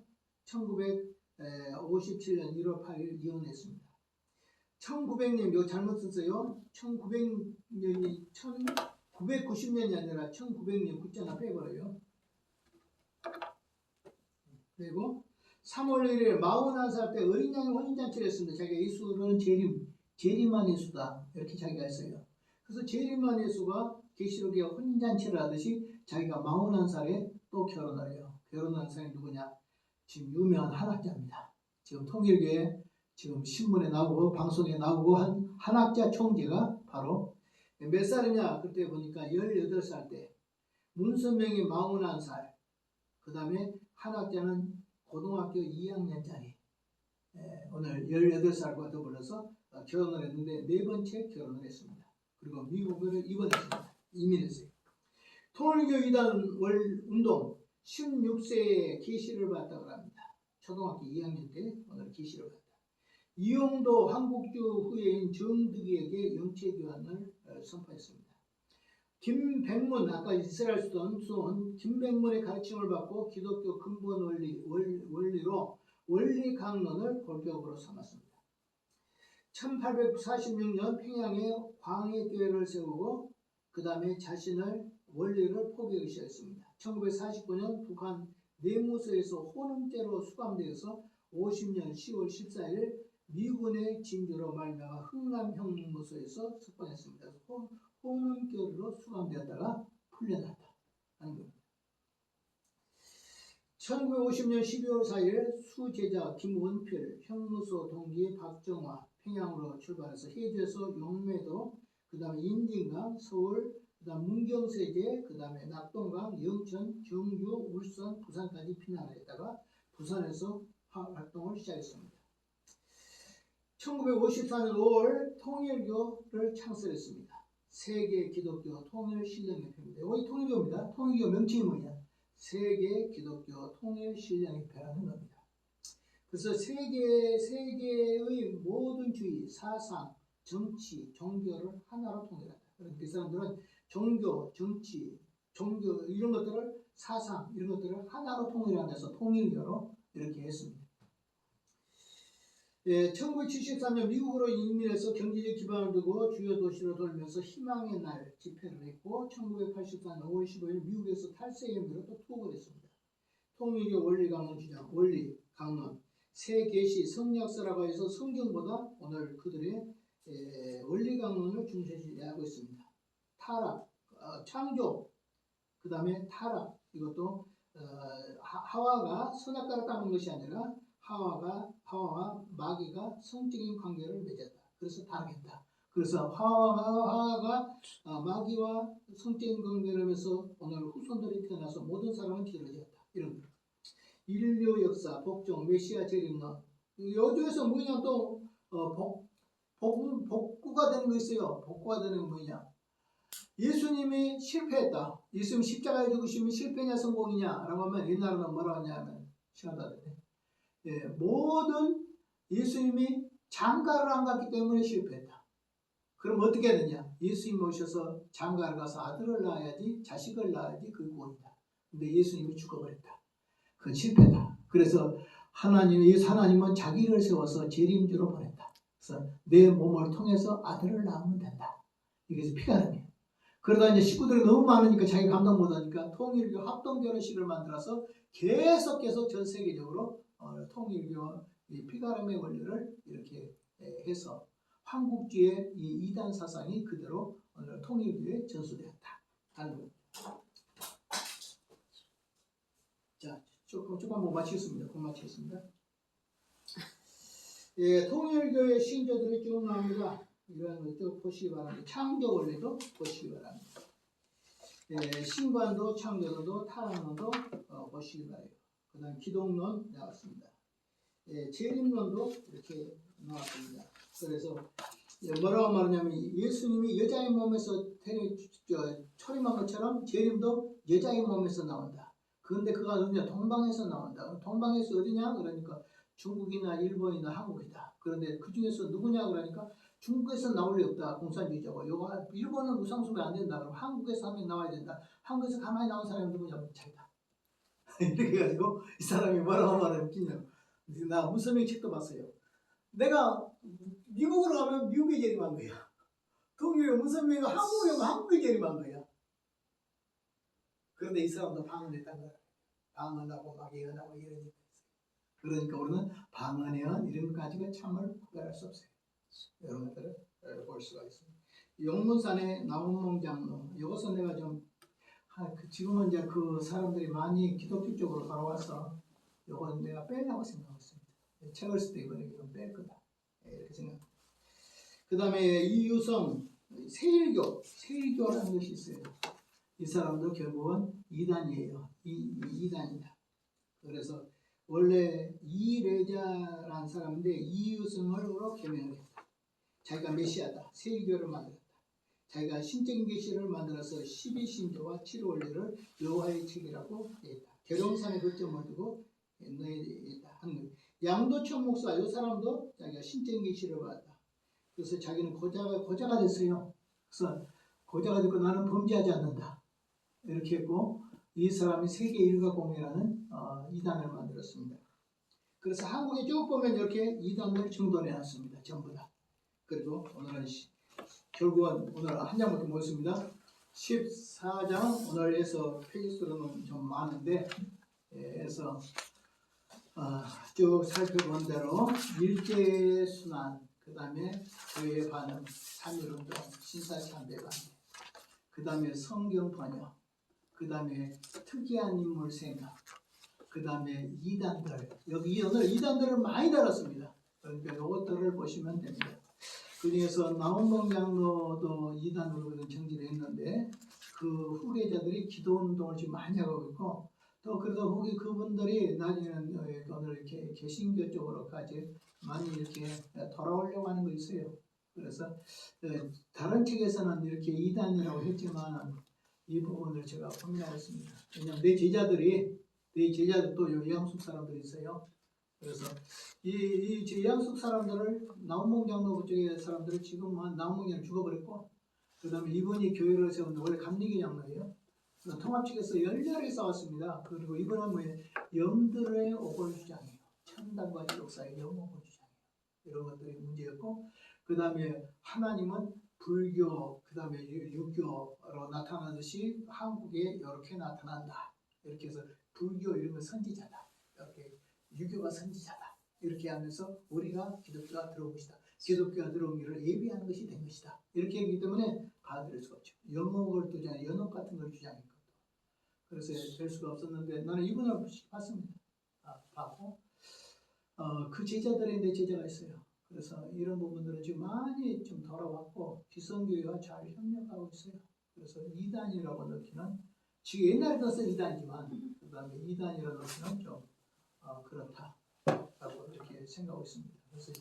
1957년 1월 8일 이혼했습니다. 1900년 이거 잘못 썼어요. 1900년이 1990년이 아니라 1900년 굿자나 빼버려요. 그리고 3월 1일 41살 때 어린 양의 혼인잔치를 했습니다. 자기가 예수는 재림한 예수다 이렇게 자기가 했어요. 그래서 재림한 예수가 계시록에 혼인잔치를 하듯이 자기가 41살에 또 결혼을 해요. 결혼한 사람이 누구냐? 지금 유명한 한학자입니다. 지금 통일교에 지금 신문에 나오고 방송에 나오고 한 한학자 총재가 바로 몇 살이냐? 그때 보니까 18살 때 문선명이 41살 그 다음에 한학자는 고등학교 2학년짜리 오늘 18살과 더불어서 결혼을 했는데 4번째 결혼을 했습니다. 그리고 미국을 입원했습니다. 이민했어요. 통일교 이단 운동 16세에 계시를 받았다고 합니다. 초등학교 2학년 때 오늘 계시를 받았다. 이용도 한국주 후예인 정득이에게 영체교환을 선포했습니다. 김백문, 아까 이스라엘 수돈 김백문의 가르침을 받고 기독교 근본 원리로 원리 강론을 골격으로 삼았습니다. 1846년 평양에 광해교회를 세우고 그 다음에 자신을 원리를 포기하기 시작했습니다. 1949년 북한 내무소에서 혼음죄로 수감되어서 50년 10월 14일 미군의 진주로 말미암아 흥남형무소에서 석방했습니다. 혼음죄로 수감되었다가 풀려났다 하는 겁니다. 1950년 12월 4일 수제자 김원필, 형무소 동기 박정화, 평양으로 출발해서 해주에서 용매도, 그 다음에 인진강, 서울, 그 다음 문경세제, 그 다음에 낙동강, 영천, 정유, 울산, 부산까지 피난을 했다가 부산에서 활동을 시작했습니다. 1954년 5월 통일교를 창설했습니다. 세계 기독교 통일신령협회입니다. 여기 통일교입니다. 통일교 명칭이 뭐냐? 세계 기독교 통일신령협회라는 겁니다. 그래서 세계의 모든 주의, 사상, 정치, 종교를 하나로 통일한다. 그러니까 이 사람들은 종교, 정치, 종교 이런 것들을 사상 이런 것들을 하나로 통일한다 해서 통일교로 이렇게 했습니다. 1973년 미국으로 이민해서 경제적 기반을 두고 주요 도시로 돌면서 희망의 날 집회를 했고 1984년 5월 15일 미국에서 탈세 혐의로 또 투옥을 했습니다. 통일교 원리 강론 주장, 원리 강론, 새 계시 성약서라고 해서 성경보다 오늘 그들의 원리 강론을 중시하고 있습니다. 타락, 창조, 그 다음에 타락, 이것도 하와가 선악과를 따먹은 것이 아니라 하와와 마귀가 성적인 관계를 맺었다. 그래서 타락했다. 그래서 하와가 마귀와 성적인 관계를 하면서 오늘 후손들이 태어나서 모든 사람은 길어졌다. 이런 거. 인류 역사, 복종, 메시아 재림론. 여주에서 뭐냐 또 복구가 되는 거 있어요. 복구가 되는 거 뭐냐? 예수님이 실패했다. 예수님 십자가에 죽으시면 실패냐 성공이냐? 라고 하면 옛날에는 뭐라고 하냐면 시간도 안 되네. 모든 예수님이 장가를 안 갔기 때문에 실패했다. 그럼 어떻게 해야 되냐? 예수님이 오셔서 장가를 가서 아들을 낳아야지 자식을 낳아야지 그 구원이다. 근데 예수님이 죽어버렸다. 그건 실패다. 그래서 하나님은 자기를 세워서 재림주로 보냈다. 그래서 내 몸을 통해서 아들을 낳으면 된다. 이게 피가름이에요. 그러다 이제 식구들이 너무 많으니까 자기 감당 못하니까 통일교 합동결혼식을 만들어서 계속 전 세계적으로 통일교 피가름의 원리를 이렇게 해서 황국주의 이 이단 사상이 그대로 오늘 통일교에 전수되었다 하는 겁니다. 자, 조금 못 마치겠습니다. 곧 마치겠습니다. 통일교의 신조들이 쭉 나옵니다. 이런 것도 보시기 바랍니다. 창조 원리도 보시기 바랍니다. 신관도 창조론도 타락론도 보시기 바랍니다. 그 다음 기독론 나왔습니다. 재림론도 이렇게 나왔습니다. 그래서 뭐라고 말하냐면 예수님이 여자의 몸에서 초림한 것처럼 재림도 여자의 몸에서 나온다. 그런데 그가 어디냐? 동방에서 나온다. 동방에서 어디냐? 그러니까 중국이나 일본이나 한국이다. 그런데 그 중에서 누구냐? 그러니까 중국에서 나올 리 없다. 공산주의자고. 일본은 무상수배 안 된다. 그럼 한국에서 한 명 나와야 된다. 한국에서 가만히 나온 사람이 누구냐? 자기다. 이렇게 해가지고 이 사람이 뭐라고 말하면 웃기냐고. 나 문선명 책도 봤어요. 내가 미국으로 가면 미국에 재림한 거야. 동유에 문선명이 한국에 가면 한국에 재림한 거야. 그런데 이 사람도 방언했다는 거야. 방언하고 막 예언하고 이러니까. 그러니까 우리는 방언, 예언 이런 거 가지고 참을 구별할 수 없어요. 이런 것들을 볼 수가 있습니다. 용문산의 나무몽 장로, 이것은 내가 좀 지금은 이제 그 사람들이 많이 기독교 쪽으로 돌아와서 이건 내가 빼려고 생각하고 있습니다. 책을 쓸 때 이번에 좀 뺄 거다. 이렇게 생각합니다. 그 다음에 이유성, 세일교라는 것이 있어요. 이 사람도 결국은 이단이에요. 이단이다. 그래서 원래 이레자라는 사람인데 이유성으로 개명을 했다. 자기가 메시아다. 세계교를 만들었다. 자기가 신적인 계시를 만들어서 12신조와 7원리를 여호와의 책이라고 했다. 계룡산에 거점을 두고 너희다 하는 거예요. 양도천 목사 이 사람도 자기가 신적인 계시를 받았다. 그래서 자기는 고자가 됐어요. 그래서 고자가 됐고 나는 범죄하지 않는다. 이렇게 했고 이 사람이 세계 일가공이라는 이단을 만들었습니다. 그래서 한국에 쭉 보면 이렇게 이단을 정돈해놨습니다. 전부 다. 그리고 오늘은 결국은 오늘 한 장부터 보겠습니다. 14장 오늘에서 페이지수로는 좀 많은데 해서 쭉 살펴본 대로 일제순환, 그 다음에 교회 반응, 3.1운동, 신사참배 반응, 그 다음에 성경 번역, 그 다음에 특이한 인물 생각, 그 다음에 이단들, 여기 오늘 이단들을 많이 다뤘습니다. 그러니까 이것들을 보시면 됩니다. 그 중에서 나온봉 장로도 이단으로 정지를 했는데 그 후계자들이 기도운동을 지금 많이 하고 있고 또 그래서 후기 그분들이 나중에는 오늘 이렇게 개신교 쪽으로까지 많이 이렇게 돌아오려고 하는 거 있어요. 그래서 다른 책에서는 이렇게 이단이라고 했지만 이 부분을 제가 고민하였습니다. 왜냐하면 내 제자들도 영숙 사람들이 있어요. 그래서 이 영숙 사람들을 나온봉 장로 그쪽의 사람들을 지금은 나온봉 장로 죽어버렸고 그 다음에 이분이 교회를 세웠는데 원래 감리교 장로예요. 통합 측에서 열렬하게 싸웠습니다. 그리고 이번은 영들의 오골 주장이에요. 천당과 지옥사의 영오골 주장이에요. 이런 것들이 문제였고 그 다음에 하나님은 불교, 그 다음에 유교로 나타나듯이 한국에 이렇게 나타난다. 이렇게 해서 불교 이런 건 선지자다. 이렇게 유교가 선지자다. 이렇게 하면서 우리가 기독교가 들어온 것이다. 기독교가 들어온 길을 예비하는 것이 된 것이다. 이렇게 했기 때문에 받아들일 수가 없죠. 영옥을 주장, 연옥 같은 걸 주장했거든. 그래서 될 수가 없었는데 나는 이분을 봤습니다. 봤고 그 제자들의 내 제자가 있어요. 그래서 이런 부분들은 지금 많이 좀 돌아왔고 기성교회와 잘 협력하고 있어요. 그래서 이단이라고 넣기는 지금 옛날에 넣었을 이단이지만 그 다음에 이단이라고 넣기는 좀 그렇다라고 이렇게 생각하고 있습니다. 그래서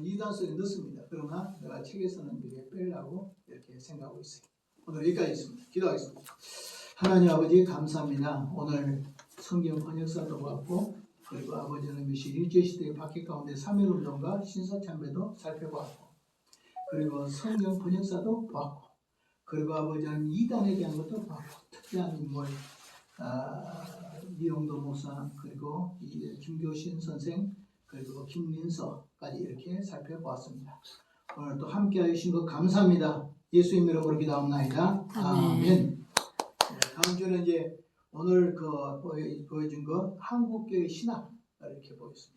이단 속에 넣습니다. 그러나 내가 책에서는 이렇게 빼려고 이렇게 생각하고 있어요. 오늘 여기까지 있습니다. 기도하겠습니다. 하나님 아버지 감사합니다. 오늘 성경 번역사도 봤고 그리고 아버지는 일제시대의 박해 가운데 3.1운동과 신사참배도 살펴봤고 그리고 성경 번역사도 봤고 그리고 아버지는 이단에 대한 것도 봤고 특이한 인물 이용도 목사 그리고 김교신 선생 그리고 김민서까지 이렇게 살펴보았습니다. 오늘 또 함께 해주신 것 감사합니다. 예수님 이름으로 기도합나이다. 아멘. 다음 주는 이제 오늘 보여준 거 한국교회 신학 이렇게 보겠습니다.